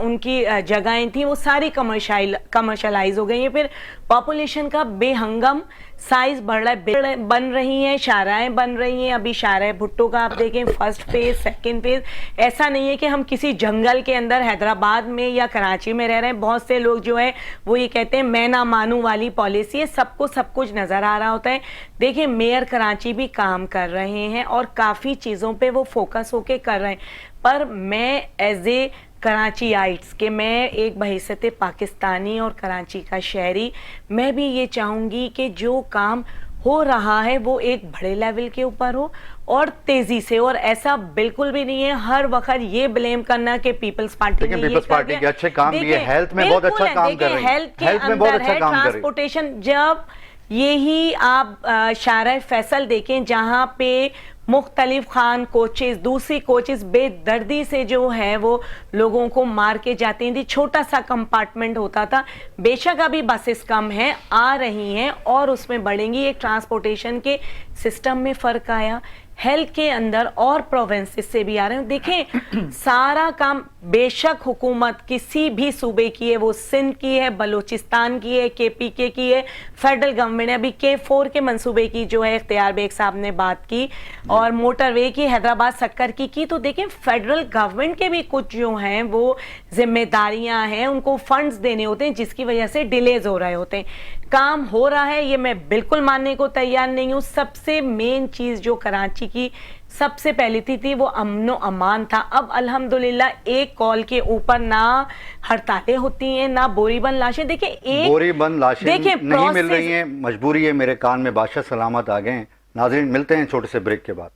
उनकी जगहें थी वो सारी कमर्शलाइज हो गई हैं। फिर पॉपुलेशन का बेहंगम साइज बढ़ रहा है, बन रही हैं शाहराएं, बन रही हैं। अभी शाहराए भुट्टो का आप देखें फर्स्ट फेज सेकंड फेज, ऐसा नहीं है कि हम किसी जंगल के अंदर हैदराबाद में या कराची में रह रहे हैं। बहुत से लोग जो है वो ये कहते हैं मैं ना मानूं वाली पॉलिसी है, सबको सब कुछ नज़र आ रहा होता है। देखिए मेयर कराची भी काम कर रहे हैं और काफ़ी चीज़ों पे वो फोकस होके कर रहे हैं, पर मैं एज ए कराचीआइट्स के मैं एक बहैसियत पाकिस्तानी और कराची का शहरी, मैं भी ये चाहूँगी कि जो काम हो रहा है वो एक बड़े लेवल के ऊपर हो और तेजी से, और ऐसा बिल्कुल भी नहीं है हर वक्त ये ब्लेम करना कि पीपल्स पार्टी ने पीपल्स पार्टी के अच्छे काम भी है, हेल्थ में बहुत अच्छा काम कर रही है, हेल्थ में बहुत अच्छा काम कर रही है, ट्रांसपोर्टेशन, जब यही आप शारा फैसल देखें जहाँ पे मुख्तलिफ खान कोचेस, दूसरी कोचेस बेदर्दी से जो है वो लोगों को मार के जाती थी, छोटा सा कंपार्टमेंट होता था। बेशक अभी बसेस कम हैं, आ रही हैं और उसमें बढ़ेंगी, एक ट्रांसपोर्टेशन के सिस्टम में फ़र्क आया, हेल्थ के अंदर और प्रोविंसेस से भी आ रहे हैं। देखें सारा काम बेशक हुकूमत किसी भी सूबे की है, वो सिंध की है, बलूचिस्तान की है, KPK की है, फेडरल गवर्नमेंट ने अभी K4 के मंसूबे की जो है इख्तियार बेग साहब ने बात की, और मोटरवे की, हैदराबाद सक्कर की। तो देखें फेडरल गवर्नमेंट के भी कुछ जो हैं वो जिम्मेदारियां हैं, उनको फंड्स देने होते हैं जिसकी वजह से डिलेज हो रहे होते हैं। काम हो रहा है ये मैं बिल्कुल मानने को तैयार नहीं हूँ। सबसे मेन चीज़ जो कराची की सबसे पहली थी वो अमनो अमान था। अब अल्हम्दुलिल्लाह एक कॉल के ऊपर ना हड़तालें होती हैं ना बोरीबंद लाशें। देखिए एक बोरीबंद लाशें नहीं मिल रही हैं, मजबूरी है, मेरे कान में बादशाह सलामत आ गए हैं। नाज़रीन मिलते हैं छोटे से ब्रेक के बाद।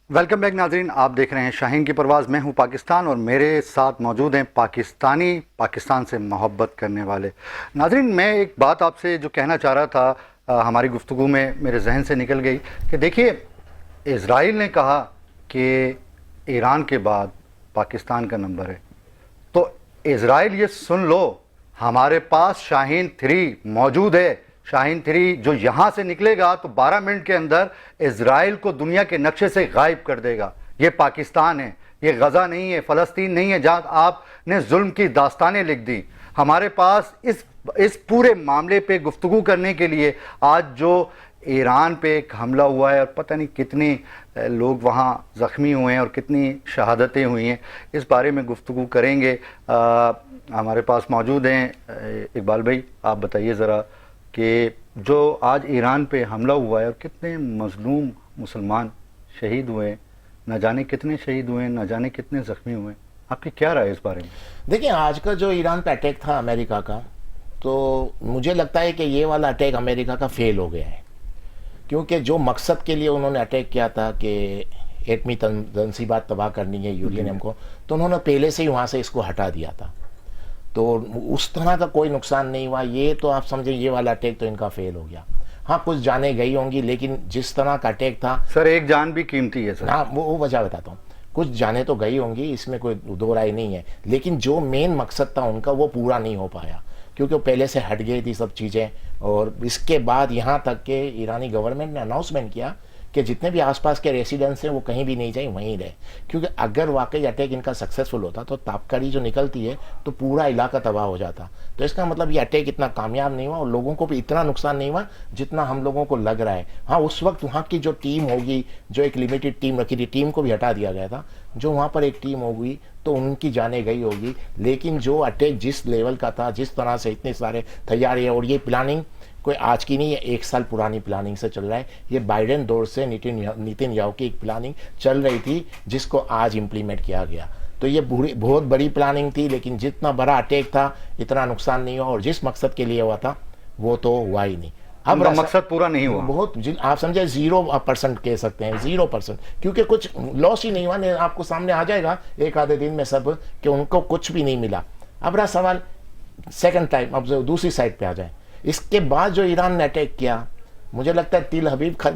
वेलकम बैक नाज़रीन, आप देख रहे हैं शाहीन की परवाज़। मैं हूं पाकिस्तान और मेरे साथ मौजूद हैं पाकिस्तानी, पाकिस्तान से मोहब्बत करने वाले। नाज़रीन मैं एक बात आपसे जो कहना चाह रहा था हमारी गुफ्तगू में मेरे जहन से निकल गई कि देखिए इज़राइल ने कहा कि ईरान के बाद पाकिस्तान का नंबर है, तो इज़राइल ये सुन लो हमारे पास शाहीन 3 मौजूद है। शाहीन 3 जो यहाँ से निकलेगा तो 12 मिनट के अंदर इज़राइल को दुनिया के नक्शे से गायब कर देगा। ये पाकिस्तान है, ये गज़ा नहीं है, फ़लस्तीन नहीं है जहाँ आपने जुल्म की दास्तानें लिख दी। हमारे पास इस पूरे मामले पे गुफ्तगू करने के लिए आज जो ईरान पे एक हमला हुआ है और पता नहीं कितने लोग वहाँ ज़ख्मी हुए हैं और कितनी शहादतें हुई हैं, इस बारे में गुफ्तगू करेंगे। हमारे पास मौजूद हैं इकबाल भाई, आप बताइए ज़रा کہ جو آج ایران پہ حملہ ہوا ہے اور کتنے مظلوم مسلمان شہید ہوئے ہیں، نہ جانے کتنے شہید ہوئے ہیں، نہ جانے کتنے زخمی ہوئے ہیں، آپ کی کیا رائے اس بارے میں؟ دیکھیں آج کا جو ایران پہ اٹیک تھا امریکہ کا، تو مجھے لگتا ہے کہ یہ والا اٹیک امریکہ کا فیل ہو گیا ہے، کیونکہ جو مقصد کے لیے انہوں نے اٹیک کیا تھا کہ ایٹمی تنصیبات تباہ کرنی ہے یورینیم کو، تو انہوں نے پہلے سے ہی وہاں سے اس کو ہٹا دیا تھا، تو اس طرح کا کوئی نقصان نہیں ہوا. یہ تو آپ سمجھیں یہ والا اٹیک تو ان کا فیل ہو گیا. ہاں کچھ جانیں گئی ہوں گی، لیکن جس طرح کا اٹیک تھا سر ایک جان بھی قیمتی ہے سر. ہاں وہ وجہ بتاتا ہوں. کچھ جانیں تو گئی ہوں گی، اس میں کوئی دو رائے نہیں ہے، لیکن جو مین مقصد تھا ان کا وہ پورا نہیں ہو پایا، کیونکہ وہ پہلے سے ہٹ گئی تھی سب چیزیں. اور اس کے بعد یہاں تک کہ ایرانی گورنمنٹ نے اناؤنسمنٹ کیا کہ جتنے بھی آس پاس کے ریسیڈنٹس ہیں وہ کہیں بھی نہیں جائیں، وہیں رہے، کیونکہ اگر واقعی اٹیک ان کا سکسیسفل ہوتا تو تابکاری جو نکلتی ہے تو پورا علاقہ تباہ ہو جاتا. تو اس کا مطلب یہ اٹیک اتنا کامیاب نہیں ہوا اور لوگوں کو بھی اتنا نقصان نہیں ہوا جتنا ہم لوگوں کو لگ رہا ہے. ہاں اس وقت وہاں کی جو ٹیم ہوگی، جو ایک لمیٹڈ ٹیم رکھی تھی، ٹیم کو بھی ہٹا دیا گیا تھا، جو وہاں پر ایک ٹیم ہوگی تو ان کی جانیں گئی ہوگی. لیکن جو اٹیک جس لیول کا تھا، جس طرح سے اتنے سارے تیاری، اور یہ پلاننگ کوئی آج کی نہیں ہے، 1 سال پرانی پلاننگ سے چل رہا ہے. یہ بائیڈن دور سے نیتن یاہو کی ایک پلاننگ چل رہی تھی جس کو آج امپلیمنٹ کیا گیا. تو یہ بہت بڑی پلاننگ تھی، لیکن جتنا بڑا اٹیک تھا اتنا نقصان نہیں ہوا، اور جس مقصد کے لیے ہوا تھا وہ تو ہوا ہی نہیں. اب مقصد پورا نہیں ہوا. بہت آپ سمجھے 0% کہہ سکتے ہیں، 0%، کیونکہ کچھ لاس ہی نہیں ہوا. آپ کو سامنے آ جائے گا ایک آدھے دن میں سب کہ ان کو کچھ بھی نہیں ملا. اب رہا سوال سیکنڈ ٹائم، اب دوسری سائڈ پہ آ جائیں. اس کے بعد جو ایران نے اٹیک کیا، مجھے لگتا ہے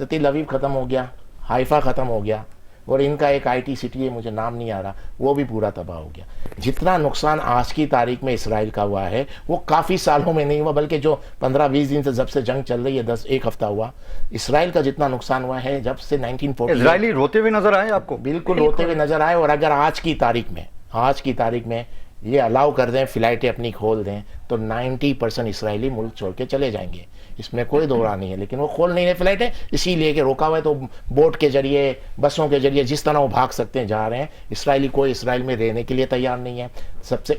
تل ابیب ختم ہو گیا، حائفہ ختم ہو گیا، اور ان کا ایک IT سٹی ہے مجھے نام نہیں آ رہا، وہ بھی پورا تباہ ہو گیا. جتنا نقصان آج کی تاریخ میں اسرائیل کا ہوا ہے وہ کافی سالوں میں نہیں ہوا، بلکہ جو 15-20 دن سے جب سے جنگ چل رہی ہے، 1 ہفتہ ہوا، اسرائیل کا جتنا نقصان ہوا ہے جب سے 1940. اسرائیلی روتے ہوئے نظر آئے آپ کو؟ بالکل روتے ہوئے نظر آئے. اور اگر آج کی تاریخ میں یہ الاؤ کر دیں، فلائٹیں اپنی کھول دیں، تو 90% اسرائیلی ملک چھوڑ کے چلے جائیں گے، اس میں کوئی دو راہ نہیں ہے. لیکن وہ کھول نہیں رہے فلائٹیں، اسی لیے کہ روکا ہوا ہے. تو بوٹ کے ذریعے، بسوں کے ذریعے جس طرح وہ بھاگ سکتے ہیں جا رہے ہیں. اسرائیلی کوئی اسرائیل میں رہنے کے لیے تیار نہیں ہے. سب سے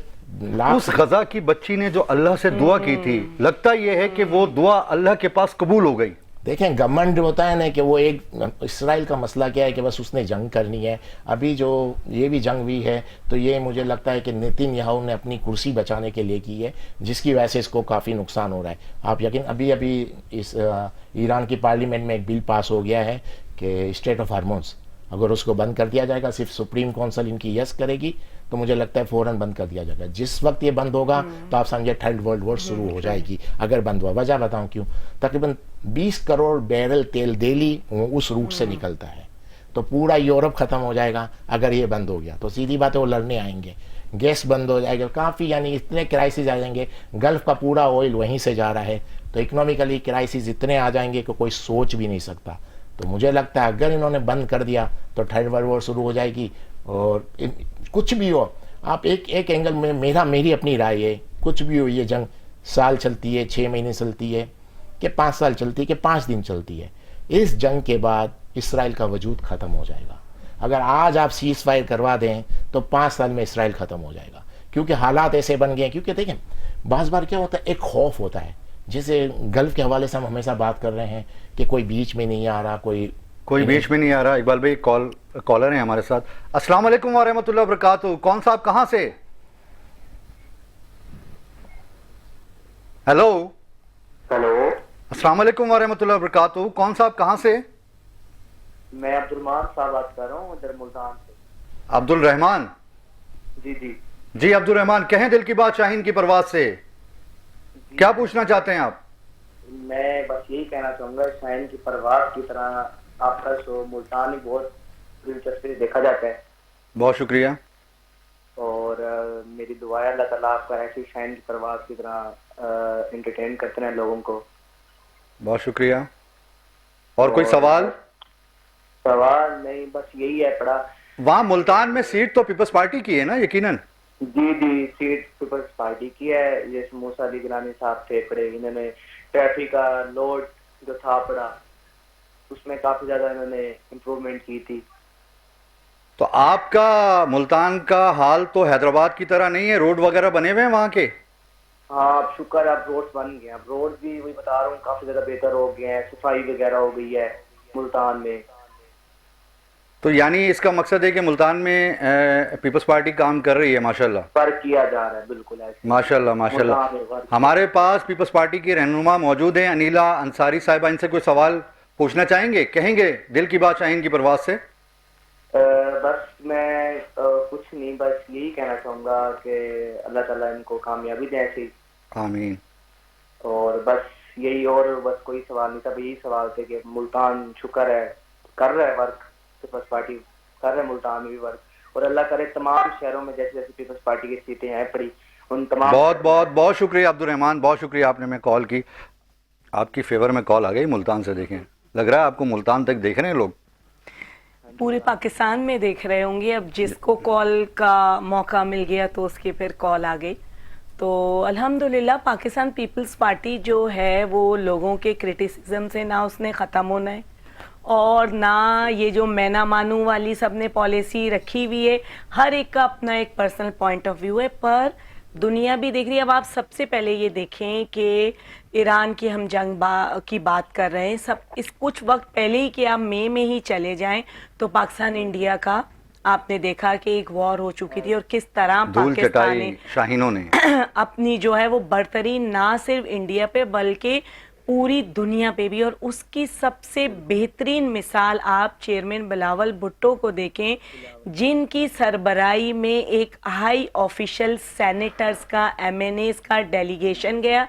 اس غزہ کی بچی نے جو اللہ سے دعا کی تھی، لگتا یہ ہے کہ وہ دعا اللہ کے پاس قبول ہو گئی. دیکھیں گورنمنٹ ہوتا ہے نا کہ وہ ایک اسرائیل کا مسئلہ کیا ہے کہ بس اس نے جنگ کرنی ہے. ابھی جو یہ بھی جنگ ہوئی ہے تو یہ مجھے لگتا ہے کہ نیتن یاہو نے اپنی کرسی بچانے کے لیے کی ہے، جس کی وجہ سے اس کو کافی نقصان ہو رہا ہے. آپ یقین ابھی اس ایران کی پارلیمنٹ میں ایک بل پاس ہو گیا ہے کہ اسٹریٹ آف ہارمونز اگر اس کو بند کر دیا جائے گا، صرف سپریم کونسل ان کی یس کرے گی، تو مجھے لگتا ہے فوراً بند کر دیا جائے گا. جس وقت یہ بند ہوگا تو آپ سمجھے 3rd ورلڈ وار شروع ہو جائے گی اگر بند ہوا. وجہ بتاؤں کیوں؟ تقریباً 20 کروڑ بیرل تیل ڈیلی اس روٹ سے نکلتا ہے، تو پورا یورپ ختم ہو جائے گا اگر یہ بند ہو گیا. تو سیدھی بات ہے وہ لڑنے آئیں گے، گیس بند ہو جائے گا، کافی یعنی اتنے کرائسس آ جائیں گے. گلف کا پورا آئل وہیں سے جا رہا ہے، تو اکنامیکلی کرائسس اتنے آ جائیں گے کہ کوئی سوچ بھی نہیں سکتا. تو مجھے لگتا ہے اگر انہوں نے بند کر دیا تو 3rd ورلڈ وار شروع ہو جائے گی. اور کچھ بھی ہو، آپ ایک اینگل میں میری اپنی رائے ہے، کچھ بھی ہو یہ جنگ سال چلتی ہے، 6 مہینے چلتی ہے، کہ 5 سال چلتی ہے، کہ 5 دن چلتی ہے، اس جنگ کے بعد اسرائیل کا وجود ختم ہو جائے گا. اگر آج آپ سیز فائر کروا دیں تو 5 سال میں اسرائیل ختم ہو جائے گا، کیونکہ حالات ایسے بن گئے ہیں. کیونکہ دیکھیں بعض بار کیا ہوتا ہے، ایک خوف ہوتا ہے. جیسے گلف کے حوالے سے ہم ہمیشہ بات کر رہے ہیں کہ کوئی بیچ میں نہیں آ رہا، کوئی بیچ میں نہیں آ رہا. اقبال بھائی کالر ہیں ہمارے ساتھ. السلام علیکم ورحمۃ اللہ وبرکاتہ. کون صاحب کہاں سے؟ ہیلو السلام علیکم ورحمۃ اللہ وبرکاتہ. کون صاحب کہاں سے؟ میں عبد الرحمان صاحب بات کر رہا ہوں ادھر ملتان سے. عبد الرحمان جی عبد الرحمان کہیں دل کی بات شاہین کی پرواز سے. کیا پوچھنا چاہتے ہیں آپ؟ میں بس یہی کہنا چاہوں گا، شاہین کی پرواز کی طرح آپ کا شو ملتان ہی بہت دلچسپی سے دیکھا جاتا ہے. بہت شکریہ. اور میری دعا ہے اللہ تعالیٰ آپ کا ایسی شاہین کی پرواز کی طرح انٹرٹین کرتے رہیں لوگوں کو. بہت شکریہ. اور کوئی سوال نہیں، بس یہی ہے پڑا. وہاں ملتان میں سیٹ تو پیپلز پارٹی کی ہے نا یقیناً؟ جی سیٹ پیپلز پارٹی کی ہے. جیسے موسیٰ علی گیلانی صاحب تھے پڑے، انہوں نے ٹریفک کا لوڈ جو تھا پڑا اس میں کافی زیادہ انہوں نے امپروومنٹ کی تھی. تو آپ کا ملتان کا حال تو حیدرآباد کی طرح نہیں ہے؟ روڈ وغیرہ بنے ہوئے ہیں وہاں کے؟ ہاں اب شکر اب روڈ بن گئے ہیں, اب روڈ بھی وہی بتا رہا ہوں کافی زیادہ بہتر ہو گئے ہیں, صفائی وغیرہ ہو گئی ہے ملتان میں. تو یعنی اس کا مقصد ہے کہ ملتان میں پیپلز پارٹی کام کر رہی ہے ماشاءاللہ, فرق کیا جا رہا ہے بالکل ایسے. ماشاءاللہ ماشاءاللہ. ملتان میں فرق. ہمارے پاس پیپلز پارٹی کی رہنما موجود ہیں انیلا انصاری صاحبہ, ان سے کوئی سوال پوچھنا چاہیں گے, کہیں گے دل کی بات شاہین کی پرواز سے؟ بس میں کچھ نہیں, بس یہی کہنا چاہوں گا کہ اللہ تعالیٰ ان کو کامیابی دے ایسی. آمین. اور بس یہی, اور بس کوئی سوال نہیں تھا, یہی سوال تھے کہ ملتان شکر ہے کر رہا ہے ورک, پیپلز پارٹی کر رہے ہیں ملتان میں بھی ورک, اور اللہ کرے تمام شہروں میں جیسے جیسے پیپلز پارٹی کی سیٹیں ہیں پڑی ان تمام. بہت بہت بہت شکریہ عبد الرحمان, بہت شکریہ آپ نے میں کال کی, آپ کی فیور میں کال آ گئی ملتان سے. دیکھیں لگ رہا ہے آپ کو ملتان تک دیکھ رہے ہیں لوگ, پورے پاکستان میں دیکھ رہے ہوں گے. اب جس کو کال کا موقع مل گیا تو اس کی پھر کال آ گئی. تو الحمدللہ پاکستان پیپلز پارٹی جو ہے وہ لوگوں کے کرٹیسزم سے نہ اس نے ختم ہونا ہے, اور نہ یہ جو میں نہ مانوں والی سب نے پالیسی رکھی ہوئی ہے. ہر ایک کا اپنا ایک پرسنل پوائنٹ آف ویو ہے, پر دنیا بھی دیکھ رہی ہے. اب آپ سب سے پہلے یہ دیکھیں کہ ایران کی ہم جنگ کی بات کر رہے ہیں, سب اس کچھ وقت پہلے ہی کہ آپ مئی میں ہی چلے جائیں تو پاکستان انڈیا کا آپ نے دیکھا کہ ایک وار ہو چکی تھی, اور کس طرح دھول پاکستان چٹائی نے شاہینوں نے اپنی جو ہے وہ برتری نہ صرف انڈیا پہ بلکہ پوری دنیا پہ بھی. اور اس کی سب سے بہترین مثال آپ چیئرمین بلاول بھٹو کو دیکھیں, جن کی سربراہی میں ایک ہائی آفیشل سینیٹرز کا ایم این ایز کا ڈیلیگیشن گیا.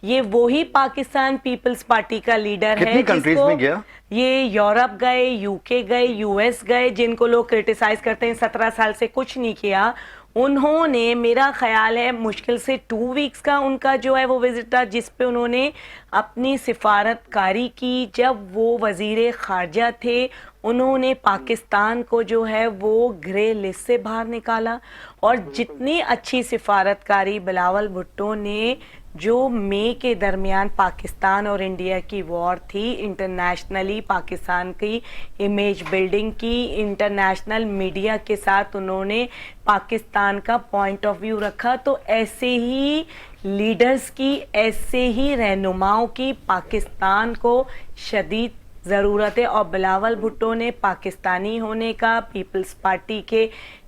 یہ وہی پاکستان پیپلز پارٹی کا لیڈر ہے کتنی جس کنٹریز کو میں گیا؟ یہ یورپ گئے, یو کے گئے, یو ایس گئے, جن کو لوگ کرٹیسائز کرتے ہیں 17 سال سے کچھ نہیں کیا. انہوں نے میرا خیال ہے مشکل سے 2 ویکس کا ان کا جو ہے وہ وزٹ تھا, جس پہ انہوں نے اپنی سفارت کاری کی. جب وہ وزیر خارجہ تھے انہوں نے پاکستان کو جو ہے وہ گرے لسٹ سے باہر نکالا, اور جتنی اچھی سفارت کاری بلاول بھٹو نے جو مئی کے درمیان پاکستان اور انڈیا کی وار تھی, انٹرنیشنلی پاکستان کی امیج بلڈنگ کی, انٹرنیشنل میڈیا کے ساتھ انہوں نے پاکستان کا پوائنٹ آف ویو رکھا. تو ایسے ہی لیڈرز کی, ایسے ہی رہنماؤں کی پاکستان کو شدید ضرورت ہے. اور بلاول بھٹو نے پاکستانی ہونے کا, پیپلز پارٹی کے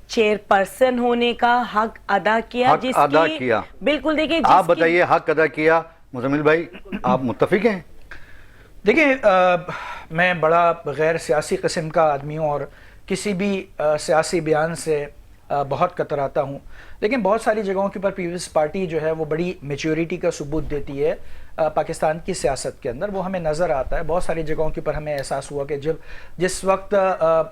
چیئر پرسن ہونے کا حق ادا کیا, حق ادا کیا. بالکل. دیکھیں آپ بتائیے حق ادا کیا. مزمل بھائی آپ متفق ہیں؟ دیکھیں میں بڑا غیر سیاسی قسم کا آدمی ہوں اور کسی بھی سیاسی بیان سے بہت کتراتا ہوں, لیکن بہت ساری جگہوں کے اوپر پیپلز پارٹی جو ہے وہ بڑی میچورٹی کا ثبوت دیتی ہے پاکستان کی سیاست کے اندر. وہ ہمیں نظر آتا ہے. بہت ساری جگہوں کے اوپر ہمیں احساس ہوا کہ جس وقت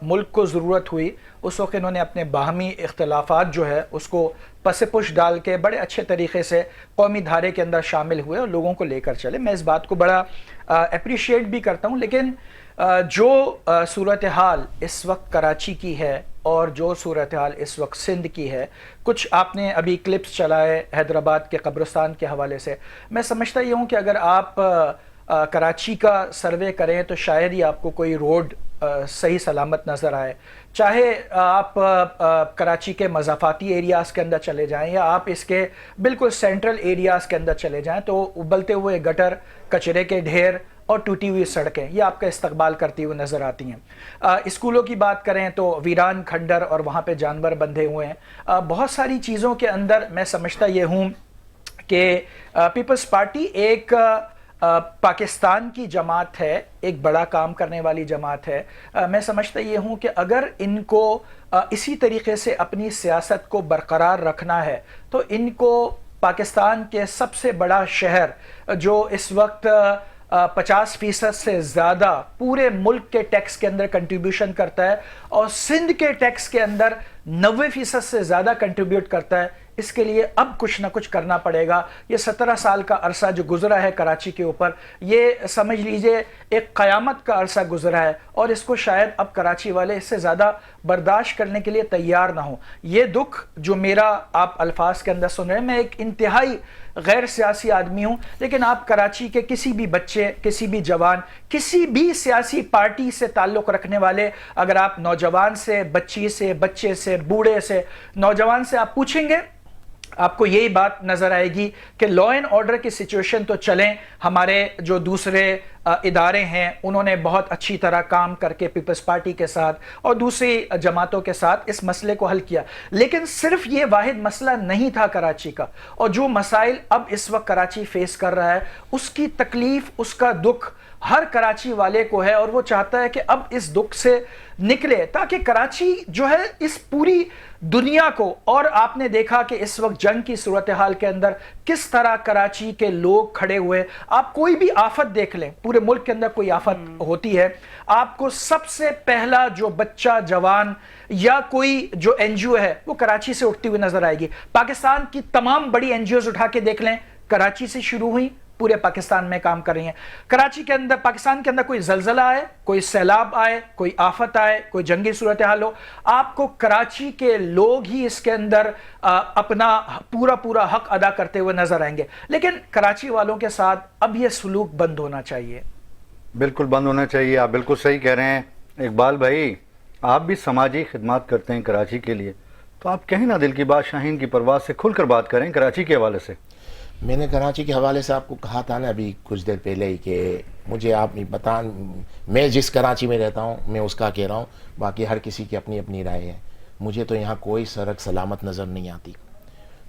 ملک کو ضرورت ہوئی اس وقت انہوں نے اپنے باہمی اختلافات جو ہے اس کو پس پش ڈال کے بڑے اچھے طریقے سے قومی دھارے کے اندر شامل ہوئے اور لوگوں کو لے کر چلے. میں اس بات کو بڑا اپریشیٹ بھی کرتا ہوں. لیکن جو صورتحال اس وقت کراچی کی ہے اور جو صورتحال اس وقت سندھ کی ہے, کچھ آپ نے ابھی کلپس چلائے حیدرآباد کے قبرستان کے حوالے سے, میں سمجھتا یہ ہوں کہ اگر آپ کراچی کا سروے کریں تو شاید ہی آپ کو کوئی روڈ صحیح سلامت نظر آئے. چاہے آپ کراچی کے مضافاتی ایریاز کے اندر چلے جائیں یا آپ اس کے بالکل سینٹرل ایریاز کے اندر چلے جائیں, تو ابلتے ہوئے گٹر, کچرے کے ڈھیر اور ٹوٹی ہوئی سڑکیں یہ آپ کا استقبال کرتی ہوئی نظر آتی ہیں. اسکولوں کی بات کریں تو ویران کھنڈر اور وہاں پہ جانور بندھے ہوئے ہیں. بہت ساری چیزوں کے اندر میں سمجھتا یہ ہوں کہ پیپلز پارٹی ایک پاکستان کی جماعت ہے, ایک بڑا کام کرنے والی جماعت ہے. میں سمجھتا یہ ہوں کہ اگر ان کو اسی طریقے سے اپنی سیاست کو برقرار رکھنا ہے تو ان کو پاکستان کے سب سے بڑا شہر جو اس وقت 50% سے زیادہ پورے ملک کے ٹیکس کے اندر کنٹریبیوشن کرتا ہے اور سندھ کے ٹیکس کے اندر 90% سے زیادہ کنٹریبیوٹ کرتا ہے, اس کے لیے اب کچھ نہ کچھ کرنا پڑے گا. یہ 17 سال کا عرصہ جو گزرا ہے کراچی کے اوپر, یہ سمجھ لیجئے ایک قیامت کا عرصہ گزرا ہے, اور اس کو شاید اب کراچی والے اس سے زیادہ برداشت کرنے کے لیے تیار نہ ہوں. یہ دکھ جو میرا آپ الفاظ کے اندر سن رہے ہیں, میں ایک انتہائی غیر سیاسی آدمی ہوں, لیکن آپ کراچی کے کسی بھی بچے, کسی بھی جوان, کسی بھی سیاسی پارٹی سے تعلق رکھنے والے, اگر آپ نوجوان سے, بچی سے, بچے سے, بوڑھے سے, نوجوان سے آپ پوچھیں گے آپ کو یہی بات نظر آئے گی کہ لا اینڈ آرڈر کی سچویشن تو چلیں، ہمارے جو دوسرے ادارے ہیں انہوں نے بہت اچھی طرح کام کر کے پیپلز پارٹی کے ساتھ اور دوسری جماعتوں کے ساتھ اس مسئلے کو حل کیا، لیکن صرف یہ واحد مسئلہ نہیں تھا کراچی کا، اور جو مسائل اب اس وقت کراچی فیس کر رہا ہے اس کی تکلیف، اس کا دکھ ہر کراچی والے کو ہے، اور وہ چاہتا ہے کہ اب اس دکھ سے نکلے تاکہ کراچی جو ہے اس پوری دنیا کو، اور آپ نے دیکھا کہ اس وقت جنگ کی صورتحال کے اندر کس طرح کراچی کے لوگ کھڑے ہوئے، آپ کوئی بھی آفت دیکھ لیں، پورے ملک کے اندر کوئی آفت ہوتی ہے، آپ کو سب سے پہلا جو بچہ، جوان یا کوئی جو این جی او ہے وہ کراچی سے اٹھتی ہوئی نظر آئے گی۔ پاکستان کی تمام بڑی این جی اوز اٹھا کے دیکھ لیں، کراچی سے شروع ہوئی، پورے پاکستان میں کام کر رہی ہیں۔ کراچی کے اندر، پاکستان کے اندر کوئی زلزلہ آئے، کوئی سیلاب آئے، کوئی آفت آئے، کوئی جنگی صورتحال ہو، آپ کو کراچی کے لوگ ہی اس کے اندر اپنا پورا حق ادا کرتے ہوئے نظر آئیں گے، لیکن کراچی والوں کے ساتھ اب یہ سلوک بند ہونا چاہیے۔ بالکل بند ہونا چاہیے، آپ بالکل صحیح کہہ رہے ہیں۔ اقبال بھائی، آپ بھی سماجی خدمات کرتے ہیں کراچی کے لیے، تو آپ کہیں نہ دل کی بات شاہین کی پرواز سے کھل کر بات کریں کراچی کے حوالے سے۔ میں نے کراچی کے حوالے سے آپ کو کہا تھا نا ابھی کچھ دیر پہلے ہی کہ مجھے آپ بتائیں، میں جس کراچی میں رہتا ہوں میں اس کا کہہ رہا ہوں، باقی ہر کسی کی اپنی اپنی رائے ہے۔ مجھے تو یہاں کوئی سڑک سلامت نظر نہیں آتی،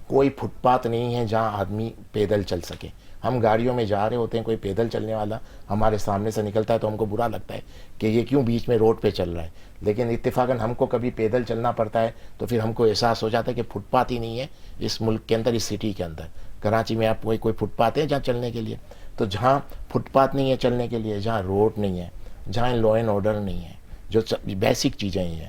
کوئی فٹ پاتھ نہیں ہے جہاں آدمی پیدل چل سکے۔ ہم گاڑیوں میں جا رہے ہوتے ہیں، کوئی پیدل چلنے والا ہمارے سامنے سے نکلتا ہے تو ہم کو برا لگتا ہے کہ یہ کیوں بیچ میں روڈ پہ چل رہا ہے، لیکن اتفاقاً ہم کو کبھی پیدل چلنا پڑتا ہے تو پھر ہم کو احساس ہو جاتا ہے کہ فٹ پاتھ ہی نہیں ہے اس ملک کے اندر، اس سٹی کے اندر۔ کراچی میں آپ کوئی فٹ پاتھ ہے جہاں چلنے کے لیے؟ تو جہاں فٹ پاتھ نہیں ہے چلنے کے لیے، جہاں روڈ نہیں ہے، جہاں لا اینڈ آرڈر نہیں ہے، جو بیسک چیزیں ہی ہیں،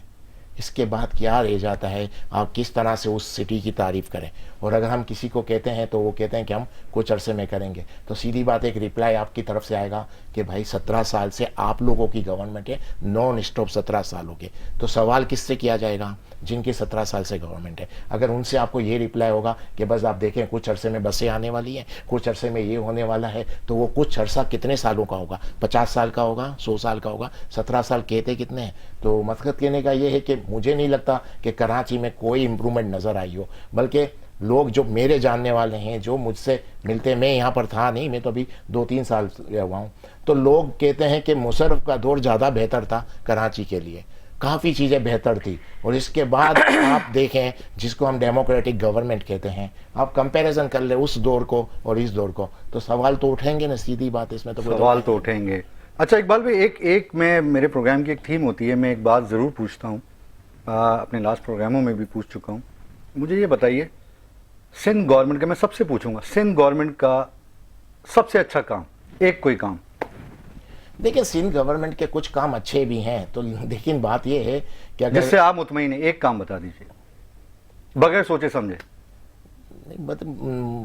اس کے بعد کیا رہ جاتا ہے؟ آپ کس طرح سے اس سٹی کی تعریف کریں؟ اور اگر ہم کسی کو کہتے ہیں تو وہ کہتے ہیں کہ ہم کچھ عرصے میں کریں گے، تو سیدھی بات ایک ریپلائی آپ کی طرف سے آئے گا کہ بھائی 17 سال سے آپ لوگوں کی گورنمنٹ ہے، نان اسٹاپ 17 سال ہو گئے، تو سوال کس سے کیا جائے گا؟ جن کی 17 سال سے گورنمنٹ ہے۔ اگر ان سے آپ کو یہ ریپلائی ہوگا کہ بس آپ دیکھیں کچھ عرصے میں بسیں آنے والی ہیں، کچھ عرصے میں یہ ہونے والا ہے، تو وہ کچھ عرصہ کتنے سالوں کا ہوگا؟ 50 سال کا ہوگا، 100 سال کا ہوگا؟ 17 سال کہتے کتنے ہیں؟ تو مقصد کہنے کا یہ ہے کہ مجھے نہیں لگتا کہ کراچی میں کوئی امپرومنٹ نظر آئی ہو، بلکہ لوگ جو میرے جاننے والے ہیں، جو مجھ سے ملتے ہیں، میں یہاں پر تھا نہیں، میں تو ابھی 2-3 سال ہوا ہوں، تو لوگ کہتے ہیں کہ مشرف کا دور زیادہ بہتر تھا کراچی کے لیے، کافی چیزیں بہتر تھی۔ اور اس کے بعد آپ دیکھیں جس کو ہم ڈیموکریٹک گورنمنٹ کہتے ہیں، آپ کمپیریزن کر لیں اس دور کو اور اس دور کو، تو سوال تو اٹھیں گے نا، سیدھی بات، اس میں تو سوال تو اٹھیں گے۔ اچھا اقبال بھائی، ایک میں میرے پروگرام کی ایک تھیم ہوتی ہے، میں ایک بات ضرور پوچھتا ہوں، اپنے لاسٹ پروگراموں میں بھی پوچھ چکا ہوں، مجھے یہ بتائیے سندھ گورنمنٹ کا، میں سب سے پوچھوں گا، سندھ گورنمنٹ کا سب سے اچھا کام، ایک کوئی کام؟ دیکھیں سندھ گورنمنٹ کے کچھ کام اچھے بھی ہیں، تو لیکن بات یہ ہے کہ اگر جس سے آپ مطمئن ہیں، ایک کام بتا دیجیے بغیر سوچے سمجھے۔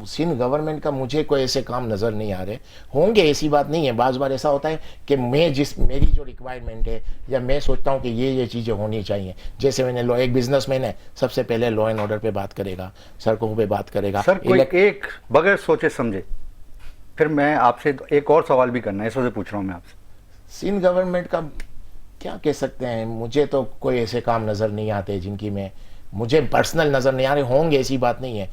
سندھ گورنمنٹ کا مجھے کوئی ایسے کام نظر نہیں آ رہے، ہوں گے، ایسی بات نہیں ہے، بعض بار ایسا ہوتا ہے کہ میری جو ریکوائرمنٹ ہے یا میں سوچتا ہوں کہ یہ چیزیں ہونی چاہیے، جیسے میں نے ایک بزنس مین ہے، سب سے پہلے لا اینڈ آرڈر پہ بات کرے گا، سڑکوں پہ بات کرے گا۔ سر کوئی ایک بغیر سوچے سمجھے، پھر میں آپ سے ایک اور سوال بھی کرنا ہے، اس وجہ سے پوچھ رہا ہوں میں آپ سے۔ سندھ گورنمنٹ کا کیا کہہ سکتے ہیں، مجھے تو کوئی ایسے کام نظر نہیں آتے جن کی مجھے پرسنل نظر نہیں آ رہے، ہوں گے، ایسی بات نہیں ہے،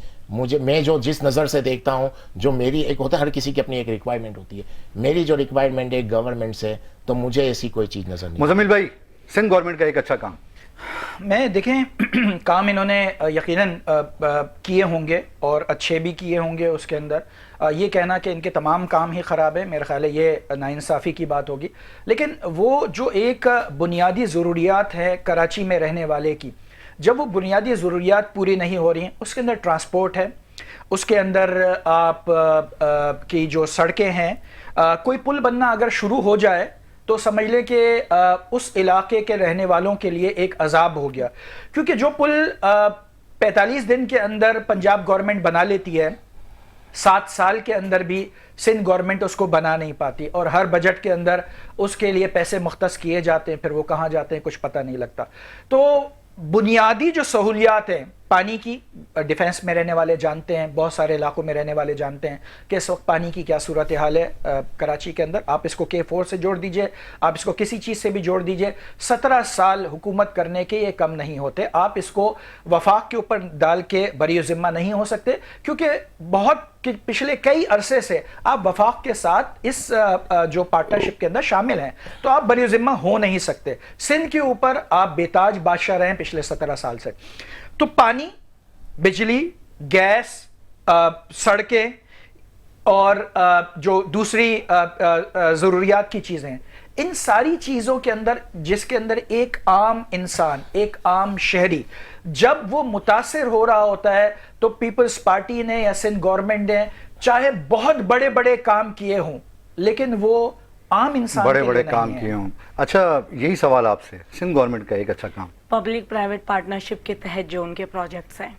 میں جو جس نظر سے دیکھتا ہوں، جو میری ایک ہوتا ہے، ہر کسی کی اپنی ایک ریکوائرمنٹ ہوتی ہے، میری جو ریکوائرمنٹ ہے گورنمنٹ سے، تو مجھے ایسی کوئی چیز نظر نہیں۔ مزمل بھائی، سندھ گورنمنٹ کا ایک اچھا کام؟ میں دیکھیں کام انہوں نے یقیناً کیے ہوں گے اور اچھے بھی کیے ہوں گے، اس کے اندر یہ کہنا کہ ان کے تمام کام ہی خراب ہیں، میرا خیال ہے یہ ناانصافی کی بات ہوگی، لیکن وہ جو ایک بنیادی ضروریات ہے کراچی میں رہنے والے کی، جب وہ بنیادی ضروریات پوری نہیں ہو رہی ہیں، اس کے اندر ٹرانسپورٹ ہے، اس کے اندر آپ کی جو سڑکیں ہیں، کوئی پل بننا اگر شروع ہو جائے تو سمجھ لیں کہ اس علاقے کے رہنے والوں کے لیے ایک عذاب ہو گیا، کیونکہ جو پل 45 دن کے اندر پنجاب گورنمنٹ بنا لیتی ہے، 7 سال کے اندر بھی سندھ گورنمنٹ اس کو بنا نہیں پاتی، اور ہر بجٹ کے اندر اس کے لیے پیسے مختص کیے جاتے ہیں، پھر وہ کہاں جاتے ہیں کچھ پتہ نہیں لگتا۔ تو بنیادی جو سہولیات ہیں پانی کی ڈیفنس میں رہنے والے جانتے ہیں, بہت سارے علاقوں میں رہنے والے جانتے ہیں کہ اس وقت پانی کی کیا صورتحال ہے کراچی کے اندر. آپ اس کو K4 سے جوڑ دیجئے, آپ اس کو کسی چیز سے بھی جوڑ دیجئے, 17 سال حکومت کرنے کے یہ کم نہیں ہوتے. آپ اس کو وفاق کے اوپر ڈال کے بری ذمہ نہیں ہو سکتے, کیونکہ بہت پچھلے کئی عرصے سے آپ وفاق کے ساتھ اس جو پارٹنرشپ کے اندر شامل ہیں, تو آپ بری ذمہ ہو نہیں سکتے. سندھ کے اوپر آپ بے تاج بادشاہ رہے ہیں پچھلے 17 سال سے. تو پانی, بجلی, گیس, سڑکیں اور جو دوسری ضروریات کی چیزیں ہیں, ان ساری چیزوں کے اندر جس کے اندر ایک عام انسان, ایک عام شہری جب وہ متاثر ہو رہا ہوتا ہے, تو پیپلز پارٹی نے یا سندھ گورنمنٹ نے چاہے بہت بڑے بڑے کام کیے ہوں, لیکن وہ عام انسان بڑے بڑے کام کیے ہوں. اچھا, یہی سوال آپ سے, سندھ گورنمنٹ کا ایک اچھا کام پبلک پرائیویٹ پارٹنرشپ کے تحت جو ان کے پروجیکٹس ہیں.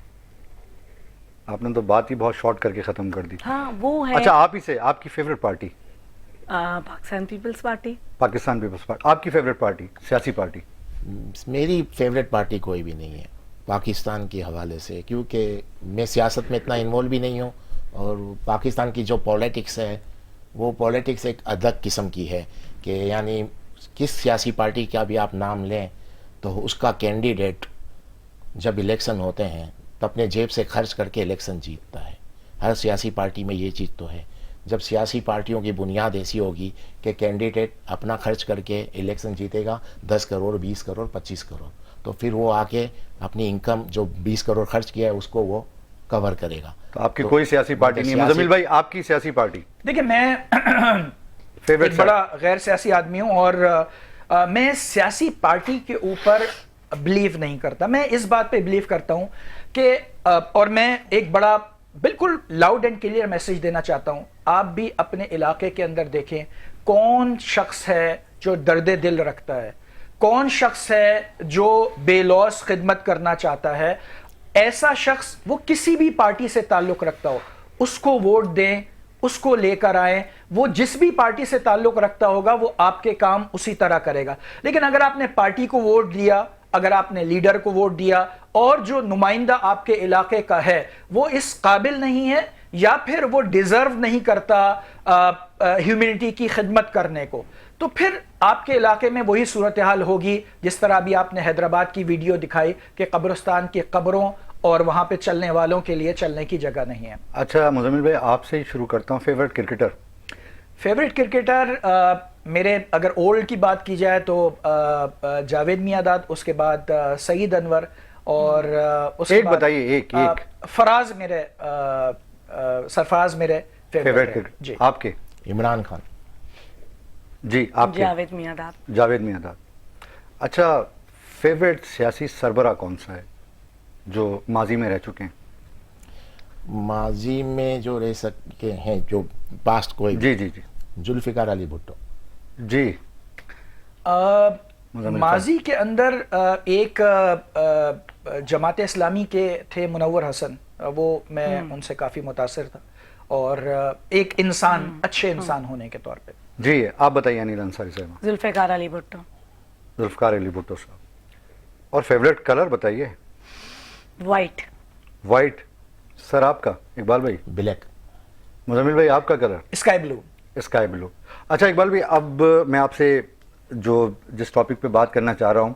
آپ نے تو بات ہی بہت شارٹ کر کے ختم کر دی. ہاں وہ ہے. اچھا, آپ ہی سے, آپ کی فیوریٹ پارٹی؟ پاکستان پیپلز پارٹی. پاکستان پیپلز پارٹی. آپ کی فیوریٹ پارٹی, سیاسی پارٹی؟ میری فیوریٹ پارٹی کوئی بھی نہیں ہے پاکستان کے حوالے سے, کیونکہ میں سیاست میں اتنا انوالو بھی نہیں ہوں, اور پاکستان کی جو پولیٹکس ہے وہ پولیٹکس ایک الگ قسم کی ہے کہ یعنی کس سیاسی پارٹی کا بھی آپ نام لیں تو اس کا کینڈیڈیٹ جب الیکشن ہوتے ہیں تو اپنے جیب سے خرچ کر کے الیکشن جیتتا ہے. ہر سیاسی پارٹی میں یہ چیز تو ہے. جب سیاسی پارٹیوں کی بنیاد ایسی ہوگی کہ کینڈیڈیٹ اپنا خرچ کر کے الیکشن جیتے گا 10 کروڑ 20 کروڑ 25 کروڑ, تو پھر وہ آ کے اپنی انکم جو 20 کروڑ خرچ کیا ہے اس کو وہ کور کرے گا. تو آپ کی کوئی سیاسی پارٹی نہیں ہے. مزمل بھائی, آپ کی سیاسی پارٹی؟ دیکھیں, میں ایک بڑا غیر سیاسی آدمی ہوں, اور میں سیاسی پارٹی کے اوپر بلیو نہیں کرتا. میں اس بات پہ بلیو کرتا ہوں کہ اور میں ایک بڑا بالکل لاؤڈ اینڈ کلیئر میسج دینا چاہتا ہوں. آپ بھی اپنے علاقے کے اندر دیکھیں کون شخص ہے جو درد دل رکھتا ہے, کون شخص ہے جو بے لوث خدمت کرنا چاہتا ہے. ایسا شخص وہ کسی بھی پارٹی سے تعلق رکھتا ہو, اس کو ووٹ دیں, اس کو لے کر آئیں. وہ جس بھی پارٹی سے تعلق رکھتا ہوگا وہ آپ کے کام اسی طرح کرے گا. لیکن اگر آپ نے پارٹی کو ووٹ دیا, اگر آپ نے لیڈر کو ووٹ دیا اور جو نمائندہ آپ کے علاقے کا ہے وہ اس قابل نہیں ہے یا پھر وہ ڈیزرو نہیں کرتا ہیومینٹی کی خدمت کرنے کو, تو پھر آپ کے علاقے میں وہی صورتحال ہوگی جس طرح ابھی آپ نے حیدرآباد کی ویڈیو دکھائی کہ قبرستان کی قبروں اور وہاں پہ چلنے والوں کے لیے چلنے کی جگہ نہیں ہے. اچھا مزمل بھائی, آپ سے ہی شروع کرتا ہوں. Favourite cricketer? فیوریٹ کرکٹر میرے اگر اولڈ کی بات کی جائے تو جاوید میاں, اس کے بعد سعید انور, اور اس کے بعد بتائیے ایک فراز, میرے سرفراز میرے فیوریٹ کرکٹر. جی. آپ کے؟ عمران خان. جی, آپ کے؟ جاوید میاں. جاوید میاں. اچھا, فیوریٹ سیاسی سربراہ کون سا ہے جو ماضی میں رہ چکے ہیں؟ ماضی میں جو رہ سکے ہیں, جو پاسٹ کوئی؟ جی جی جی. ذوالفقار علی بھٹو. جی. ماضی کے اندر ایک جماعت اسلامی کے تھے منور حسن, وہ میں ان سے کافی متاثر تھا, اور ایک انسان, اچھے انسان ہونے کے طور پہ. جی, آپ بتائیے انیل انصاری صاحب. ذوالفقار علی بھٹو. ذوالفقار علی بھٹو صاحب. اور فیوریٹ کلر بتائیے. وائٹ. وائٹ. سر آپ کا اقبال بھائی؟ بلیک. مزمل بھائی آپ کا colour? Sky blue. Sky blue. اچھا اقبال بھائی, اب میں آپ سے جس ٹاپک پہ بات کرنا چاہ رہا ہوں,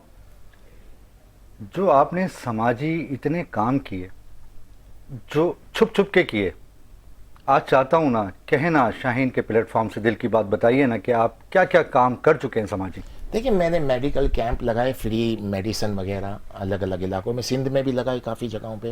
جو آپ نے سماجی اتنے کام کیے جو چھپ چھپ کے کیے, آج چاہتا ہوں نا کہنا شاہین کے پلیٹ فارم سے دل کی بات بتائیے نا کہ آپ کیا کیا کام کر چکے ہیں سماجی. دیکھیں, میں نے میڈیکل کیمپ لگائے, فری میڈیسن وغیرہ الگ الگ علاقوں میں. سندھ میں بھی لگائے کافی جگہوں پہ,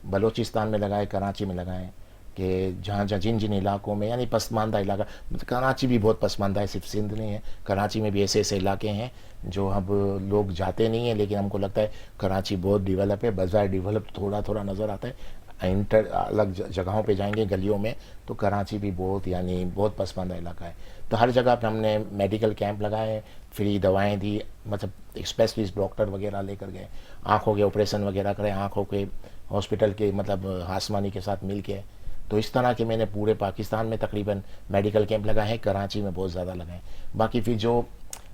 بلوچستان میں لگائے, کراچی میں لگائے, کہ جہاں جن علاقوں میں یعنی پسماندہ علاقہ, کراچی بھی بہت پسماندہ ہے, صرف سندھ نہیں ہے, کراچی میں بھی ایسے علاقے ہیں جو اب لوگ جاتے نہیں ہیں, لیکن ہم کو لگتا ہے کراچی بہت ڈیولپ ہے. بظاہر ڈیولپ تھوڑا تھوڑا نظر آتا ہے, الگ جگہوں پہ جائیں گے گلیوں میں تو کراچی بھی بہت پسماندہ علاقہ ہے. تو ہر جگہ پہ ہم نے میڈیکل کیمپ لگائے, فری دوائیں دی, مطلب اسپیشلسٹ ڈاکٹر وغیرہ لے کر گئے, آنکھوں کے آپریشن وغیرہ کرے, آنکھوں کے ہاسپٹل کے مطلب ہاسمانی کے ساتھ مل کے. تو اس طرح کے میں نے پورے پاکستان میں تقریباً میڈیکل کیمپ لگائے ہیں, کراچی میں بہت زیادہ لگائے. باقی پھر جو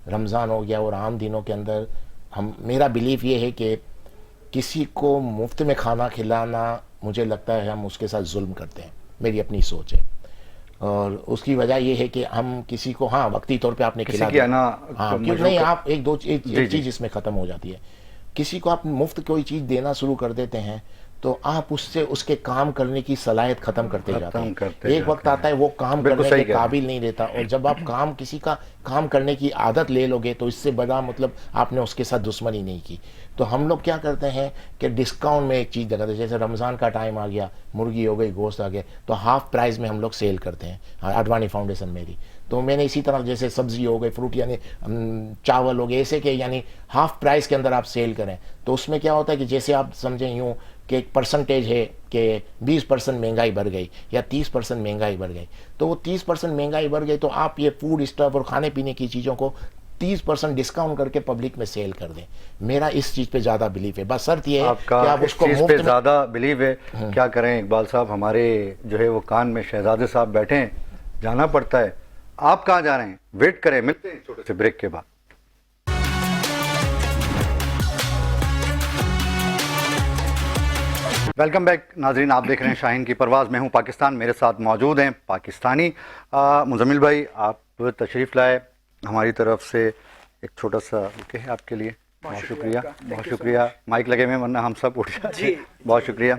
رمضان ہو گیا اور عام دنوں کے اندر میرا بلیف یہ ہے کہ किसी को मुफ्त में खाना खिलाना मुझे लगता है हम उसके साथ जुल्म करते हैं, मेरी अपनी सोच है। और उसकी वजह ये है कि हम किसी को, हाँ वक्ती तौर पे आपने खिला दिया, हाँ क्यों नहीं, आप एक चीज़ इसमें ख़त्म हो जाती है। किसी को आप मुफ्त कोई चीज़ देना शुरू कर देते हैं तो आप उससे उसके काम करने की सलाहियत ख़त्म करते जाते हैं। एक वक्त आता है वो काम करने के काबिल नहीं रहता, और जब आप किसी का काम करने की आदत ले लोगे तो इससे बड़ा मतलब आपने उसके साथ दुश्मनी नहीं की। तो हम लोग क्या करते हैं कि डिस्काउंट में एक चीज़ लगाते हैं, जैसे रमज़ान का टाइम आ गया, मुर्गी हो गई, गोश्त आ गया, तो हाफ प्राइस में हम लोग सेल करते हैं। अडवाणी फाउंडेशन मेरी, तो मैंने इसी तरह जैसे सब्ज़ी हो गई, फ्रूट यानी चावल हो गए, ऐसे के यानी हाफ प्राइस के अंदर आप सेल करें, तो उसमें क्या होता है कि जैसे आप समझें यूँ कि एक परसेंटेज है कि 20% महंगाई बढ़ गई या 30% महंगाई बढ़ गई, तो वो 30% महंगाई बढ़ गई तो आप ये फूड स्टफ और खाने पीने की चीज़ों को 30% डिस्काउंट करके पब्लिक में सेल कर दें। मेरा इस चीज़ पे ज़्यादा बिलीव है, बस शर्त ये है कि आप उसको मुफ्त पे ज़्यादा बिलीव है। क्या करें इकबाल साहब, हमारे जो है वो कान में शहजादे साहब बैठे हैं, जाना पड़ता है। आप कहाँ जा रहे हैं? वेट करें, मिलते हैं छोटे से ब्रेक के बाद। वेलकम बैक नाजरीन, आप देख रहे हैं शाहीन की परवाज़। मैं हूं पाकिस्तान, मेरे साथ मौजूद हैं पाकिस्तानी। मुजम्मिल भाई, आप तशरीफ़ लाए, हमारी तरफ से एक छोटा सा बुके है आपके लिए। बहुत शुक्रिया, बहुत शुक्रिया। माइक लगे में, वरना हम सब उठ जाते। बहुत शुक्रिया।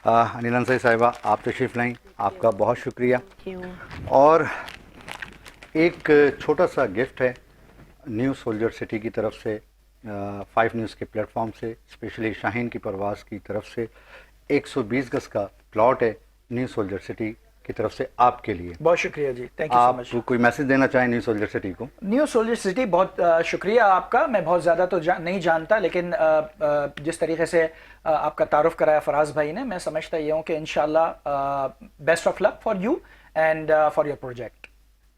अनिल अंसारी साहिबा, आप तशरीफ़ लाई, आपका बहुत शुक्रिया। और एक छोटा सा गिफ्ट है न्यू सोल्जर सिटी की तरफ से, 5 न्यूज़ के प्लेटफॉर्म से, स्पेशली शाहीन की परवाज़ की तरफ से 120 गज का प्लॉट है न्यू सोल्जर सिटी की तरफ से आपके लिए। बहुत शुक्रिया जी, थैंक यू सो मच। आप कोई मैसेज देना चाहें न्यू सोल्जर सिटी को? न्यू सोल्जर सिटी, बहुत शुक्रिया आपका। मैं बहुत ज़्यादा तो नहीं जानता, लेकिन जिस तरीके से आपका तारुफ कराया फराज भाई ने, मैं समझता ये हूँ कि इंशाल्लाह best of luck for you and for your project.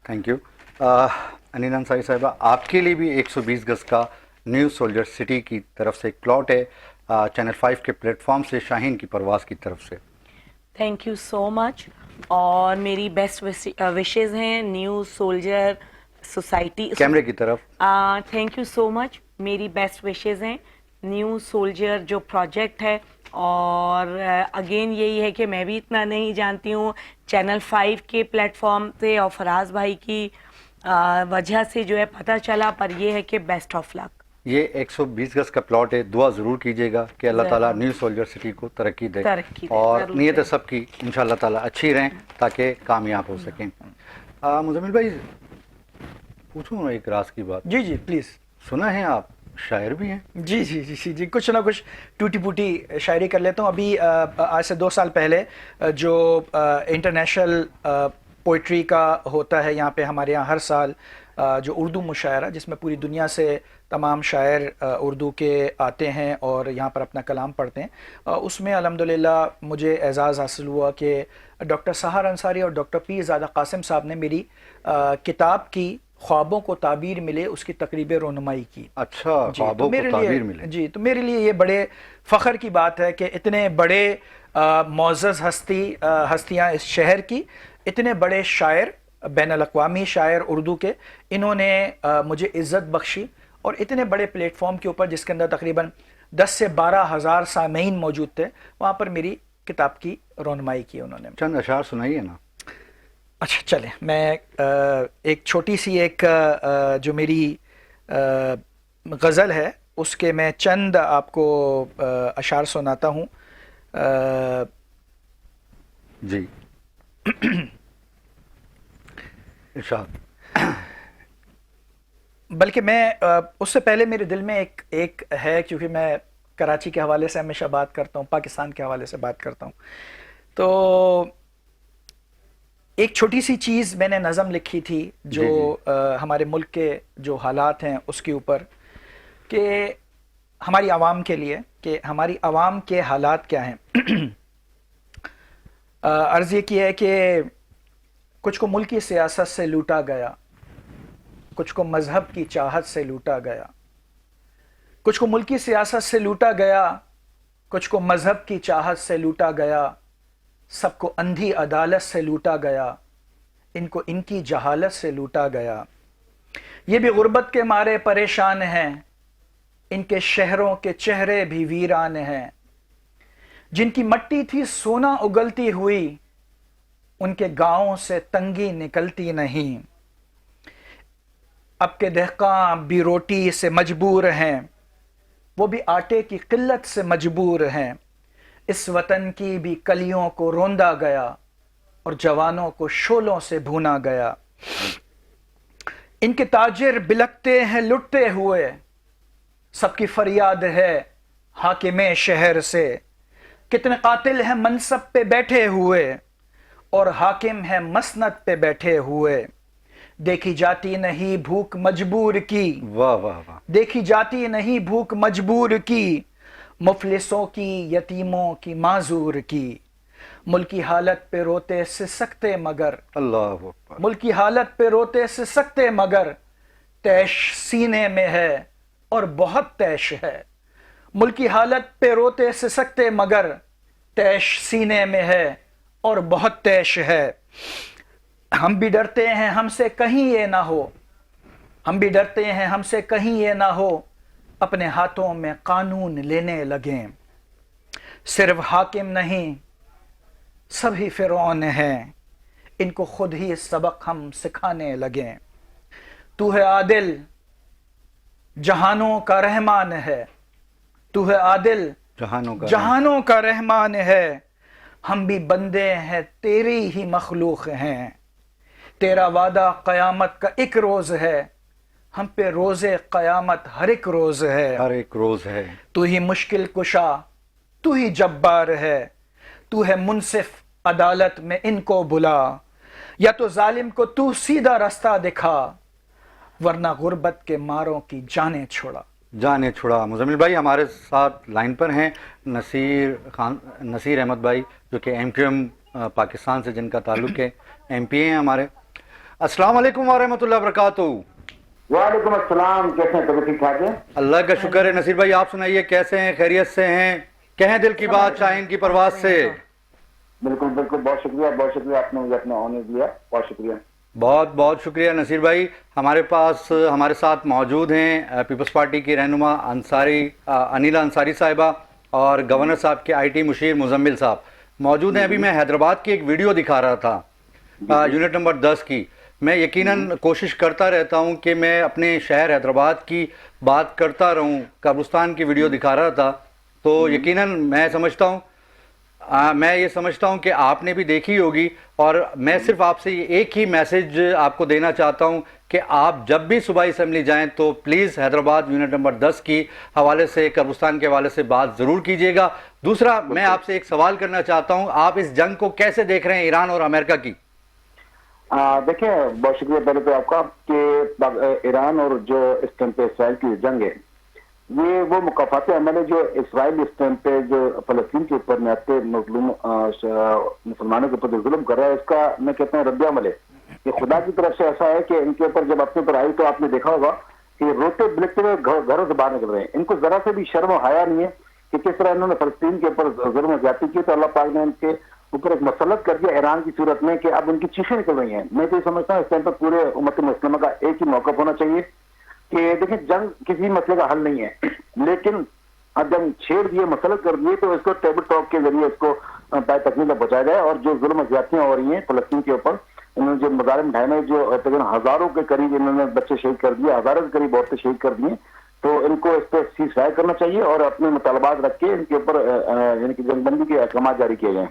Thank you. Anil Ansari साहिबा, आपके लिए भी 120 गज का न्यू सोल्जर सिटी की तरफ से एक प्लॉट है, चैनल 5 के प्लेटफॉर्म से, शाहीन की परवाज़ की तरफ से। Thank you so much. और मेरी बेस्ट विशेज़ हैं न्यू सोल्जर सोसाइटी, कैमरे की तरफ। Thank you so much. मेरी बेस्ट विशेज़ हैं न्यू सोल्जर जो प्रोजेक्ट है, और अगेन यही है कि मैं भी इतना नहीं जानती हूँ, चैनल 5 के प्लेटफॉर्म से और फराज भाई की वजह से जो है पता चला, पर यह है कि बेस्ट ऑफ लक। ये 120 गज का प्लॉट है, दुआ ज़रूर कीजिएगा कि अल्लाह ताला न्यू सोल्जर सिटी को तरक्की दे, और नीयत सबकी इंशाअल्लाह ताला अच्छी रहें ताकि कामयाब हो सकें। मुजम्मिल भाई, पूछूँ एक राज की बात? जी जी प्लीज़। सुना है आप शायर भी हैं? जी जी जी जी जी, कुछ ना कुछ टूटी फूटी शायरी कर लेता हूँ। अभी आज से 2 साल पहले जो इंटरनेशनल पोइट्री का होता है यहाँ पे, हमारे यहाँ हर साल जो उर्दू मुशायरा, जिसमें पूरी दुनिया से तमाम शायर उर्दू के आते हैं और यहाँ पर अपना कलाम पढ़ते हैं, उसमें अल्हम्दुलिल्लाह मुझे एजाज़ हासिल हुआ कि डॉक्टर सहार अंसारी और डॉक्टर पीर ज़ादा कासिम साहब ने मेरी किताब की ख्वाबों को ताबीर मिले उसकी तकरीब रोनुमाई की। अच्छा, ख्वाबों को ताबीर मिले। जी, तो मेरे लिए ये बड़े फ़ख्र की बात है कि इतने बड़े मोअज़्ज़ज़ हस्तियाँ इस शहर की, इतने बड़े शायर, बैनुल-अक़वामी शायर उर्दू के, इन्होंने मुझे इज़्ज़त बख्शी, और इतने बड़े प्लेटफॉर्म के ऊपर जिसके अंदर तकरीबन 10 से 12 हज़ार सामीन मौजूद थे, वहाँ पर मेरी किताब की रोनुमाई की उन्होंने। चंद अशार सुनाइए ना। अच्छा चले, मैं एक छोटी सी एक जो मेरी गज़ल है उसके मैं चंद आपको अशार सुनाता हूँ। जी इरशाद। बल्कि मैं उससे पहले मेरे दिल में एक है, क्योंकि मैं कराची के हवाले से हमेशा बात करता हूँ, पाकिस्तान के हवाले से बात करता हूँ, तो एक छोटी सी चीज़ मैंने नज़म लिखी थी जो हमारे मुल्क के जो हालात हैं उसके ऊपर, कि हमारी आवाम के लिए, कि हमारी आवाम के हालात क्या हैं। अर्ज़ ये की है कि कुछ को मुल्की सियासत से लूटा गया, कुछ को मज़हब की चाहत से लूटा गया, कुछ को मुल्की सियासत से लूटा गया, कुछ को मज़हब की चाहत से लूटा गया, सबको अंधी अदालत से लूटा गया, इनको इनकी जहालत से लूटा गया। ये भी गुर्बत के मारे परेशान हैं, इनके शहरों के चेहरे भी वीरान हैं। जिनकी मट्टी थी सोना उगलती हुई, उनके गांवों से तंगी निकलती नहीं। अब के दहकां भी रोटी से मजबूर हैं, वो भी आटे की किल्लत से मजबूर हैं। इस वतन की भी कलियों को रोंदा गया और जवानों को शोलों से भूना गया। इनके ताजिर बिलकते हैं लुटते हुए, सबकी फरियाद है हाकिमे शहर से। कितने कातिल हैं मनसब पे बैठे हुए और हाकिम है मसनद पे बैठे हुए। देखी जाती नहीं भूख मजबूर की, वाह वाह वाह, देखी जाती नहीं भूख मजबूर की, मुफलिसों की यतीमों की माजूर की। मुल्क की हालत पे रोते सिसकते मगर, अल्लाह अकबर, मुल्क की हालत पे रोते सिसकते मगर, तैश सीने में है और बहुत तैश है। मुल्क की हालत पे रोते सिसकते मगर, तैश सीने में है और बहुत तैश है। हम भी डरते हैं हमसे कहीं ये ना हो, हम भी डरते हैं हमसे कहीं ये ना हो, अपने हाथों में कानून लेने लगें। सिर्फ हाकिम नहीं सभी फिरौन हैं, इनको खुद ही सबक हम सिखाने लगें। तू है आदिल जहानों का रहमान है, तू है आदिल जहानों का रहमान है। हम भी बंदे हैं तेरी ही मखलूक हैं, तेरा वादा क़यामत का एक रोज़ है, हम पे रोज़े क़यामत हर एक रोज़ है, हर एक रोज़ है। तू ही मुश्किल कुशा, तू ही जब्बार है, तू है मुनसिफ अदालत में इनको बुला, या तो जालिम को तू सीधा रास्ता दिखा, वरना गुर्बत के मारों की जाने छोड़ा। जाने छुड़ा। मुजम्मिल भाई हमारे साथ लाइन पर हैं नसीर अहमद भाई, जो कि MQM पाकिस्तान से जिनका ताल्लुक़ है, MPA हैं हमारे। अस्सलाम वालेकुम व रहमतुल्लाहि व बरकातुहू। वालेकुम अस्सलाम, कैसे हैं? ठीक ठाक है, अल्लाह का शुक्र है। नसीर भाई आप सुनाइए, कैसे हैं, खैरियत से हैं? कहें दिल की बात शाहीन की परवाज से। बिल्कुल बिल्कुल, बहुत शुक्रिया आपने मुझे अपना ऑनर दिया, बहुत शुक्रिया। बहुत बहुत शुक्रिया नसीर भाई। हमारे साथ मौजूद हैं पीपल्स पार्टी की रहनुमा अनिला अंसारी साहिबा और गवर्नर साहब के IT मुशीर मुजम्मिल साहब मौजूद हैं। अभी मैं हैदराबाद की एक वीडियो दिखा रहा था यूनिट नंबर 10 की। मैं यकीनन कोशिश करता रहता हूं कि मैं अपने शहर हैदराबाद की बात करता रहूं। कब्रिस्तान की वीडियो दिखा रहा था, तो यकीनन मैं ये समझता हूं कि आपने भी देखी होगी, और मैं सिर्फ आपसे एक ही मैसेज आपको देना चाहता हूं कि आप जब भी सूबाई असम्बली जाएं तो प्लीज़ हैदराबाद यूनिट नंबर 10 की हवाले से, कब्रिस्तान के हवाले से बात ज़रूर कीजिएगा। दूसरा, मैं आपसे एक सवाल करना चाहता हूं, आप इस जंग को कैसे देख रहे हैं ईरान और अमेरिका की? देखिए, बहुत शुक्रिया पहले तो आपका कि ईरान और जो इस टाइम पे इसराइल की जंग है, ये वो मुकाफाती अमल है जो इसराइल इस टाइम पे जो फलस्तीन के ऊपर निहत्ते मुसलमानों के ऊपर जो जुल्म कर रहा है, इसका मैं कहता हूँ रद्द अमल है। कि खुदा की तरफ से ऐसा है कि इनके ऊपर जब अपने ऊपर आई तो आपने देखा होगा कि रोते बिलकते हुए घरों से बाहर निकल रहे हैं। इनको जरा से भी शर्म हाया नहीं है कि किस तरह इन्होंने फलस्तीन के ऊपर जुल्म ज्यादती की, तो अल्लाह पाक ने इनके ऊपर एक मसलत कर दिया ईरान की सूरत में कि अब उनकी चीखें निकल रही हैं। मैं तो ये समझता हूँ इस टाइम पर पूरे उम्मत मुस्लिमा का एक ही मौका होना चाहिए कि देखिए, जंग किसी मसले का हल नहीं है, लेकिन अब जब छेड़ दिए, मसलत कर दिए, तो इसको टेबल टॉक के जरिए इसको पाए तकमील तक पहुंचाया जाए। और जो जुल्म ज्यादतियां हो रही हैं फलस्तीन के ऊपर, इन्होंने जो मजालिम ढाए, जो तकरीबन हजारों के करीब इन्होंने बच्चे शहीद कर दिए, हजारों के करीब औरतें शहीद कर दिए, तो इनको इस पर सीज फायर करना चाहिए और अपने मुतालबात रख के इनके ऊपर यानी कि जंगबंदी के अहकाम जारी किए जाएं।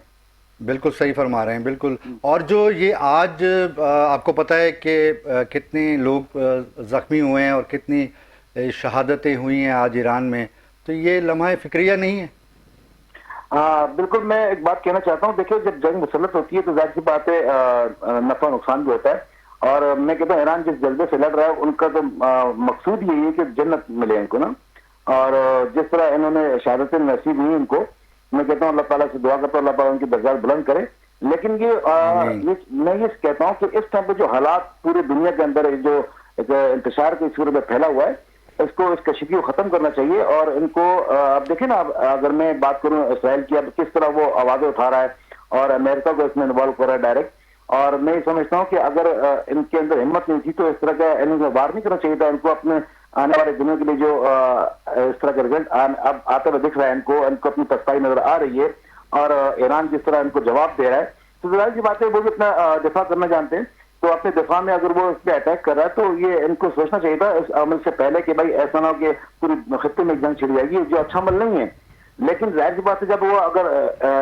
बिल्कुल सही फरमा रहे हैं, बिल्कुल। और जो ये आज आपको पता है कि कितने लोग ज़ख्मी हुए हैं और कितनी शहादतें हुई हैं आज ईरान में, तो ये लम्हा फिक्रिया नहीं है? बिल्कुल, मैं एक बात कहना चाहता हूँ। देखिए, जब जंग मुसल्लत होती है तो जाहिर सी बात है नफा नुकसान भी होता है, और मैं कहता हूँ ईरान जिस जज्बे से लड़ रहा है उनका तो मकसूद यही है कि जन्नत मिले इनको ना। और जिस तरह इन्होंने शहादतें नसीब हुई इनको, मैं कहता हूँ अल्लाह ताला से दुआ करता हूँ अल्लाह ताला उनकी दर्जात बुलंद करे। लेकिन मैं ये कहता हूँ कि इस टाइम पे जो हालात पूरी दुनिया के अंदर जो इंतशार के सूरत में फैला हुआ है, इसको इस कशिकी को खत्म करना चाहिए। और इनको अब देखिए ना, अगर मैं बात करूँ इसराइल की, अब किस तरह वो आवाजें उठा रहा है और अमेरिका को इसमें इन्वॉल्व कर रहा है डायरेक्ट। और मैं समझता हूँ कि अगर इनके अंदर हिम्मत नहीं थी तो इस तरह का इन्हें वार नहीं करना चाहिए था, इनको अपने आने वाले दिनों के लिए जो इस तरह का रिजल्ट अब आते हुए दिख रहा है, इनको अपनी पछताई नजर आ रही है, और ईरान जिस तरह इनको जवाब दे रहा है, तो जाहिर सी बात है वो भी अपना दिफा करना जानते हैं, तो अपने दिफा में अगर वो इस पर अटैक कर रहा है तो ये इनको सोचना चाहिए था इस अमल से पहले कि भाई ऐसा ना हो कि पूरी खत्ते में जंग छिड़ जाएगी, जो अच्छा अमल नहीं है। लेकिन जाहिर सी बात है जब वो अगर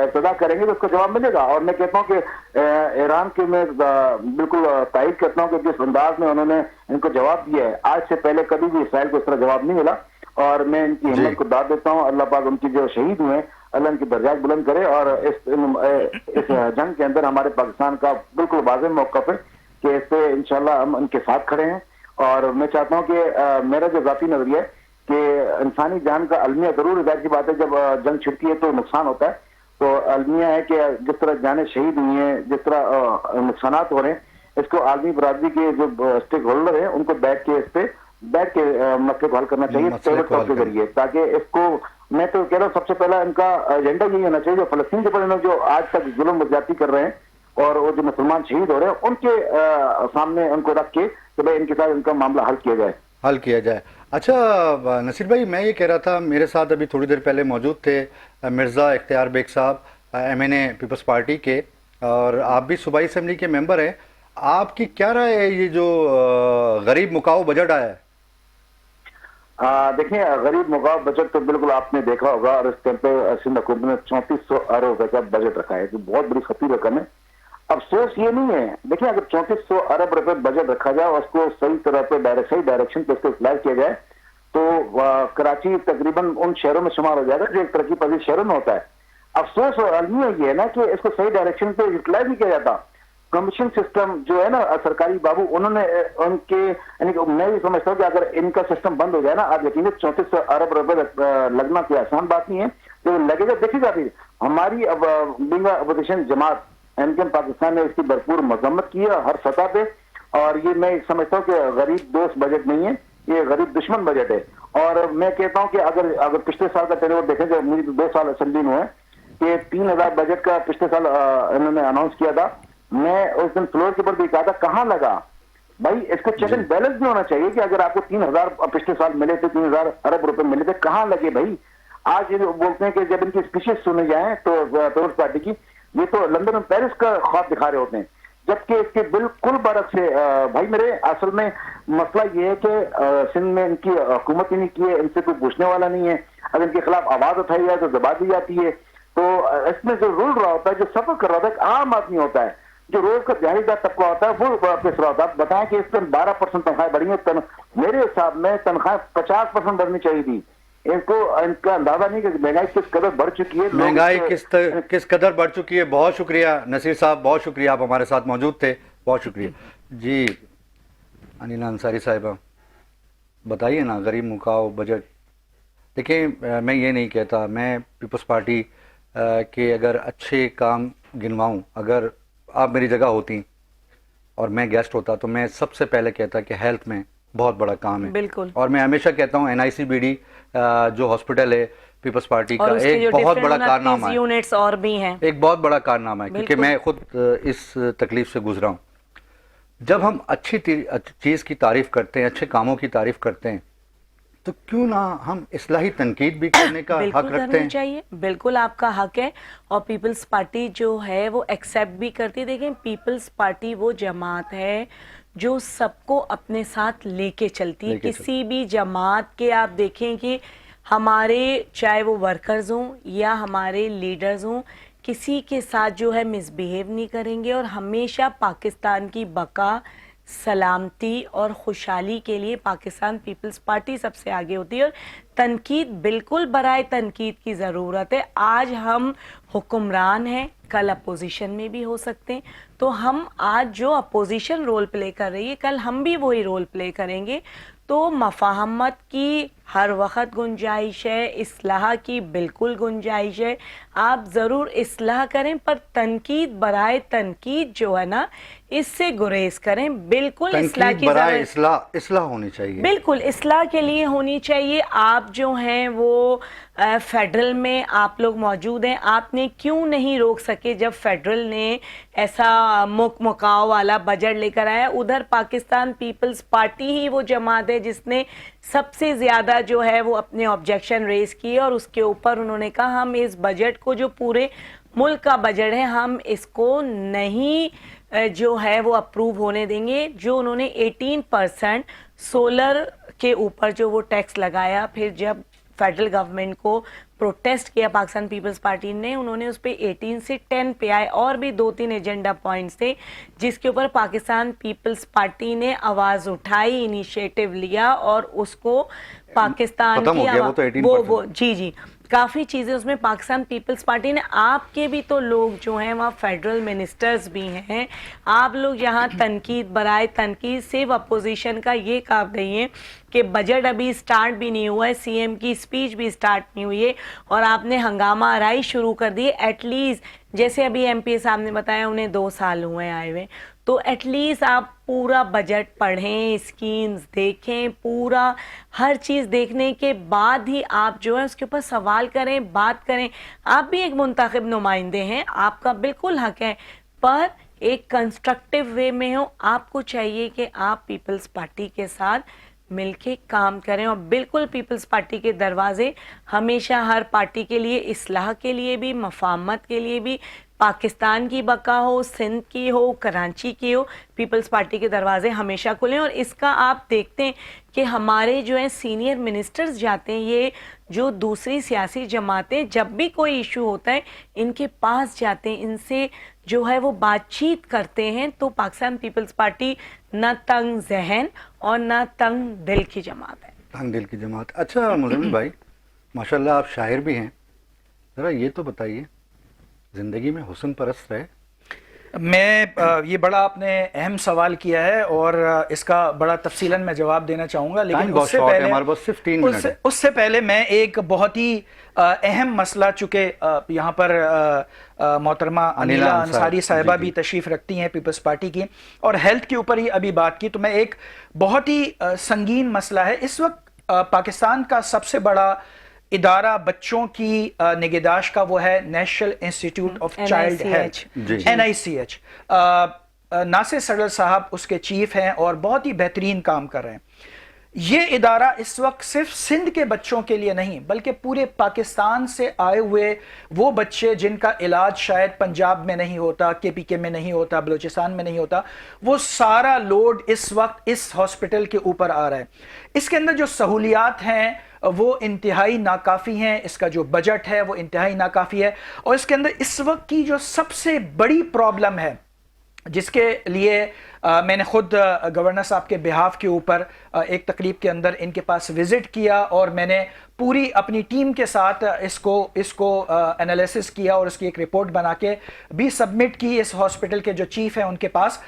इब्तदा करेंगे तो उसका जवाब मिलेगा। और मैं कहता हूँ कि ईरान की मैं बिल्कुल तारीफ करता हूँ कि जिस अंदाज में उन्होंने इनको जवाब दिया है, आज से पहले कभी भी इसराइल को इस तरह जवाब नहीं मिला, और मैं इनकी हिम्मत को दाद देता हूँ। अल्लाह पाक उनकी जो शहीद हुए हैं, अल्लाह इनकी दर्जात बुलंद करे, और इस जंग के अंदर हमारे पाकिस्तान का बिल्कुल वाज़ेह मौक़िफ़ है कि इस पे इंशाल्लाह हम उनके साथ खड़े हैं। और मैं चाहता हूँ कि मेरा जो ज़ाती नजरिया है कि इंसानी जान का अलमिया जरूर, जाहिर सी बात है जब जंग छिड़ती है तो नुकसान होता है, तो अलमिया है कि जिस तरह जानें शहीद हुई हैं, जिस तरह नुकसानात हो रहे हैं, इसको आलमी बरादरी के जो स्टेक होल्डर हैं उनको बैठ के मसले को हल करना चाहिए टेबल टॉक के जरिए, ताकि इसको, मैं तो कह रहा हूँ सबसे पहला इनका एजेंडा यही होना चाहिए, जो फलस्तीन के ऊपर जो आज तक जुल्म ज्यादती कर रहे हैं और वो जो मुसलमान शहीद हो रहे हैं उनके सामने उनको रख के कि भाई इनके साथ इनका मामला हल किया जाए। अच्छा नसीर भाई, मैं ये कह रहा था, मेरे साथ अभी थोड़ी देर पहले मौजूद थे मिर्ज़ा इख्तियार बेग साहब, MNA पीपल्स पार्टी के, और आप भी सूबाई असेंबली के मेंबर हैं। आपकी क्या राय है ये जो गरीब मुकाऊ बजट आया है? देखिए, गरीब मुकाऊ बजट तो बिल्कुल आपने देखा होगा, और इस टाइम पे सिंध हुकूमत ने 3400 अरब रुपए का बजट रखा है, जो बहुत बड़ी खती रकम है। अफसोस ये नहीं है, देखिए अगर 3400 अरब रुपए बजट रखा जाए और उसको सही तरह पे सही डायरेक्शन पे उसको अप्लाई किया जाए तो कराची तकरीबन उन शहरों में शुमार हो जाएगा जो एक तरक्की पजीर शहरों में होता है। अफसोस और अलमिया ये है ना कि इसको सही डायरेक्शन पे यूटिलाइज नहीं किया जाता। कमीशन सिस्टम जो है ना सरकारी बाबू, उन्होंने उनके, यानी मैं भी समझता हूँ कि अगर इनका सिस्टम बंद हो जाए ना, आज यकीन 3400 अरब रुपए लगना कोई आसान बात नहीं है, तो लगेगा। देखिएगा फिर हमारी बिंग अपोजिशन जमात एमकेएम पाकिस्तान ने इसकी भरपूर मजम्मत की है हर सतह पे, और ये मैं समझता हूँ कि गरीब दोस्त बजट नहीं है, ये गरीब दुश्मन बजट है। और मैं कहता हूँ कि अगर पिछले साल का टेलीवर देखें, जो मुझे 2 साल असेंबली में हुए कि 3000 बजट का पिछले साल इन्होंने अनाउंस किया था, मैं उस दिन फ्लोर के ऊपर भी कहा था कहाँ लगा भाई, इसको चेक एंड बैलेंस भी होना चाहिए कि अगर आपको 3000 पिछले साल मिले थे, 3000 अरब रुपए मिले थे, कहाँ लगे भाई। आज ये बोलते हैं कि जब इनकी स्पीचेस सुने जाए तो पीपल्स पार्टी की, ये तो लंदन और पेरिस का ख्वाब दिखा रहे होते हैं, जबकि इसके बिल्कुल बरक से भाई मेरे, असल में मसला ये है कि सिंध में इनकी हुकूमत ही नहीं की है, इनसे कोई पूछने वाला नहीं है, अगर इनके खिलाफ आवाज उठाई जाए तो दबा दी जाती है। तो इसमें जो रुल रहा होता है, जो सफर कर रहा होता है, एक आम आदमी होता है, जो रोज का दिहाड़ीदार तबका होता है, वो पिस रहा होता है। बताएं कि इस पर 12% तनख्वाहें बढ़ी है, मेरे हिसाब में तनख्वाहें 50% बढ़नी चाहिए थी। इनको इनका अंदाजा नहीं कि महंगाई किस कदर बढ़ चुकी है, महंगाई किस कदर बढ़ चुकी है। बहुत शुक्रिया नसीर साहब, बहुत शुक्रिया, आप हमारे साथ मौजूद थे, बहुत शुक्रिया जी। अनिला अंसारी साहिबा, बताइए ना, गरीब मुकाऊ बजट। देखिए, मैं ये नहीं कहता, मैं पीपल्स पार्टी के अगर अच्छे काम गिनवाऊं, अगर आप मेरी जगह होती और मैं गेस्ट होता तो मैं सबसे पहले कहता कि हेल्थ में बहुत बड़ा काम है। बिल्कुल। और मैं हमेशा कहता हूँ NICBD जो हॉस्पिटल है पीपल्स पार्टी का एक बहुत बड़ा कारनामा है, यूनिट्स और भी हैं, एक बहुत बड़ा कारनामा है, क्योंकि मैं खुद इस तकलीफ से गुजरा हूँ। जब हम अच्छी चीज़ की तारीफ करते हैं, अच्छे कामों की तारीफ करते हैं, तो क्यों ना हम इस्लाही तनकीद भी करने का हक रखते हैं। चाहिए, बिल्कुल आपका हक है, और पीपल्स पार्टी जो है वो एक्सेप्ट भी करती है। देखें, पीपल्स पार्टी वो जमात है जो सबको अपने साथ लेके चलती है। किसी भी जमात के आप देखें कि हमारे, चाहे वो वर्कर्स हों या हमारे लीडर्स हों, किसी के साथ जो है मिसबिहेव नहीं करेंगे, और हमेशा पाकिस्तान की बका, सलामती और खुशहाली के लिए पाकिस्तान पीपल्स पार्टी सबसे आगे होती है। और तनकीद, बिल्कुल बराए तनकीद की ज़रूरत है। आज हम हुक्मरान हैं, कल अपोजिशन में भी हो सकते हैं, तो हम आज जो अपोजिशन रोल प्ले कर रही है, कल हम भी वही रोल प्ले करेंगे। तो मफाहमत की हर वक्त गुंजाइश है, इस्लाह की बिल्कुल गुंजाइश है, आप ज़रूर इस्लाह करें, पर तनकीद बराए तनकीद जो है ना, اس سے گریز کریں. بالکل اصلاح تنقید کی برائے ضرورت, اصلاح ہونی چاہیے. بالکل اصلاح کے لیے ہونی چاہیے. آپ جو ہیں وہ فیڈرل میں آپ لوگ موجود ہیں, آپ نے کیوں نہیں روک سکے جب فیڈرل نے ایسا مکاؤ والا بجٹ لے کر آیا؟ ادھر پاکستان پیپلز پارٹی ہی وہ جماعت ہے جس نے سب سے زیادہ جو ہے وہ اپنے آبجیکشن ریز کیے, اور اس کے اوپر انہوں نے کہا ہم اس بجٹ کو, جو پورے ملک کا بجٹ ہے, ہم اس کو نہیں جو ہے وہ اپروو ہونے دیں گے. جو انہوں نے 18% سولر کے اوپر جو وہ ٹیکس لگایا, پھر جب فیڈرل گورنمنٹ کو پروٹیسٹ کیا پاکستان پیپلز پارٹی نے, انہوں نے اس پہ 18 سے 10 پہ آئے. اور بھی 2-3 ایجنڈا پوائنٹس تھے جس کے اوپر پاکستان پیپلز پارٹی نے آواز اٹھائی, انیشیٹو لیا, اور اس کو پاکستان کی جی کافی چیزیں اس میں پاکستان پیپلز پارٹی نے. آپ کے بھی تو لوگ جو ہیں وہاں فیڈرل منسٹرز بھی ہیں, آپ لوگ یہاں تنقید برائے تنقید, صرف اپوزیشن کا یہ کام نہیں ہے کہ بجٹ ابھی سٹارٹ بھی نہیں ہوا ہے, سی ایم کی اسپیچ بھی سٹارٹ نہیں ہوئی ہے, اور آپ نے ہنگامہ آرائی شروع کر دی. ایٹ لیسٹ جیسے ابھی ایم پی صاحب نے بتایا انہیں 2 سال ہوئے آئے ہوئے, تو ایٹ لیسٹ آپ پورا بجٹ پڑھیں, اسکیمز دیکھیں, پورا ہر چیز دیکھنے کے بعد ہی آپ جو ہے اس کے اوپر سوال کریں, بات کریں. آپ بھی ایک منتخب نمائندے ہیں, آپ کا بالکل حق ہے, پر ایک کنسٹرکٹیو وے میں ہو. آپ کو چاہیے کہ آپ پیپلز پارٹی کے ساتھ مل کے کام کریں, اور بالکل پیپلز پارٹی کے دروازے ہمیشہ ہر پارٹی کے لیے, اصلاح کے لیے بھی, مفاہمت کے لیے بھی, پاکستان کی بقا ہو, سندھ کی ہو, کراچی کی ہو, پیپلز پارٹی کے دروازے ہمیشہ کھلیں. اور اس کا آپ دیکھتے ہیں کہ ہمارے جو ہیں سینئر منسٹرز جاتے ہیں, یہ جو دوسری سیاسی جماعتیں جب بھی کوئی ایشو ہوتا ہے ان کے پاس جاتے ہیں, ان سے جو ہے وہ بات چیت کرتے ہیں. تو پاکستان پیپلز پارٹی نہ تنگ ذہن اور نہ تنگ دل کی جماعت ہے. تنگ دل کی جماعت. اچھا مزمل بھائی, ماشاءاللہ آپ شاعر بھی ہیں, ذرا یہ تو بتائیے زندگی میں حسن پرست رہے؟ میں یہ بڑا آپ نے اہم سوال کیا ہے, اور اس کا بڑا تفصیلاً میں جواب دینا چاہوں گا, لیکن اس سے پہلے میں ایک بہت ہی اہم مسئلہ, چونکہ یہاں پر محترمہ انیلا انصاری صاحبہ بھی تشریف رکھتی ہیں پیپلز پارٹی کی, اور ہیلتھ کے اوپر ہی ابھی بات کی, تو میں ایک بہت ہی سنگین مسئلہ ہے. اس وقت پاکستان کا سب سے بڑا ادارہ بچوں کی نگہداشت کا وہ ہے national institute of child health, NICH. ناصر سرور صاحب اس کے چیف ہیں اور بہت ہی بہترین کام کر رہے ہیں. یہ ادارہ اس وقت صرف سندھ کے بچوں کے لیے نہیں بلکہ پورے پاکستان سے آئے ہوئے وہ بچے جن کا علاج شاید پنجاب میں نہیں ہوتا, KPK میں نہیں ہوتا, بلوچستان میں نہیں ہوتا, وہ سارا لوڈ اس وقت اس ہاسپٹل کے اوپر آ رہا ہے. اس کے اندر جو سہولیات ہیں وہ انتہائی ناکافی ہیں, اس کا جو بجٹ ہے وہ انتہائی ناکافی ہے, اور اس کے اندر اس وقت کی جو سب سے بڑی پرابلم ہے جس کے لیے میں نے خود گورنر صاحب کے بہاف کے اوپر ایک تقریب کے اندر ان کے پاس وزٹ کیا, اور میں نے پوری اپنی ٹیم کے ساتھ اس کو انالیسس کیا اور اس کی ایک رپورٹ بنا کے بھی سبمٹ کی اس ہاسپٹل کے جو چیف ہیں ان کے پاس.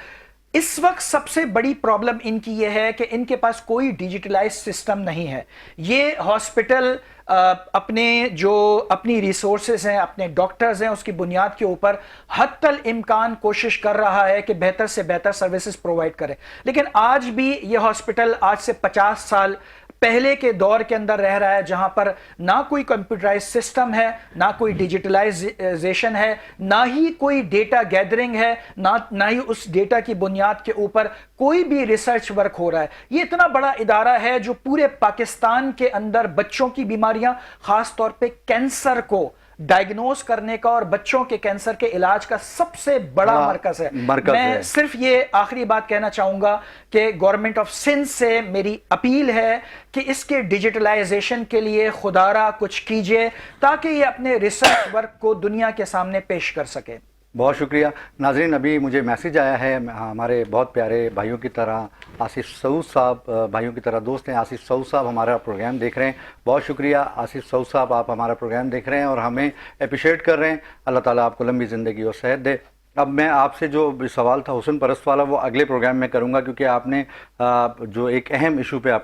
اس وقت سب سے بڑی پرابلم ان کی یہ ہے کہ ان کے پاس کوئی ڈیجیٹلائز سسٹم نہیں ہے. یہ ہاسپٹل اپنی ریسورسز ہیں, اپنے ڈاکٹرز ہیں, اس کی بنیاد کے اوپر حتی الامکان کوشش کر رہا ہے کہ بہتر سے بہتر سروسز پرووائڈ کرے, لیکن آج بھی یہ ہاسپٹل آج سے 50 سال پہلے کے دور کے اندر رہ رہا ہے, جہاں پر نہ کوئی کمپیوٹرائز سسٹم ہے, نہ کوئی ڈیجیٹلائزیشن ہے, نہ ہی کوئی ڈیٹا گیدرنگ ہے, نہ ہی اس ڈیٹا کی بنیاد کے اوپر کوئی بھی ریسرچ ورک ہو رہا ہے. یہ اتنا بڑا ادارہ ہے جو پورے پاکستان کے اندر بچوں کی بیماریاں, خاص طور پہ کینسر کو ڈائگنوز کرنے کا اور بچوں کے کینسر کے علاج کا سب سے بڑا مرکز ہے. میں صرف یہ آخری بات کہنا چاہوں گا کہ گورنمنٹ آف سندھ سے میری اپیل ہے کہ اس کے ڈیجیٹلائزیشن کے لیے خدارہ کچھ کیجئے تاکہ یہ اپنے ریسرچ ورک کو دنیا کے سامنے پیش کر سکے. بہت شکریہ. ناظرین, ابھی مجھے میسیج آیا ہے ہمارے بہت پیارے بھائیوں کی طرح آصف سعود صاحب, بھائیوں کی طرح دوست ہیں, آصف سعود صاحب ہمارا پروگرام دیکھ رہے ہیں. بہت شکریہ آصف سعود صاحب, آپ ہمارا پروگرام دیکھ رہے ہیں اور ہمیں اپریشیٹ کر رہے ہیں. اللہ تعالیٰ آپ کو لمبی زندگی اور صحت دے. اب میں آپ سے جو سوال تھا حسن پرست والا وہ اگلے پروگرام میں کروں گا, کیونکہ آپ نے جو ایک اہم ایشو پہ آپ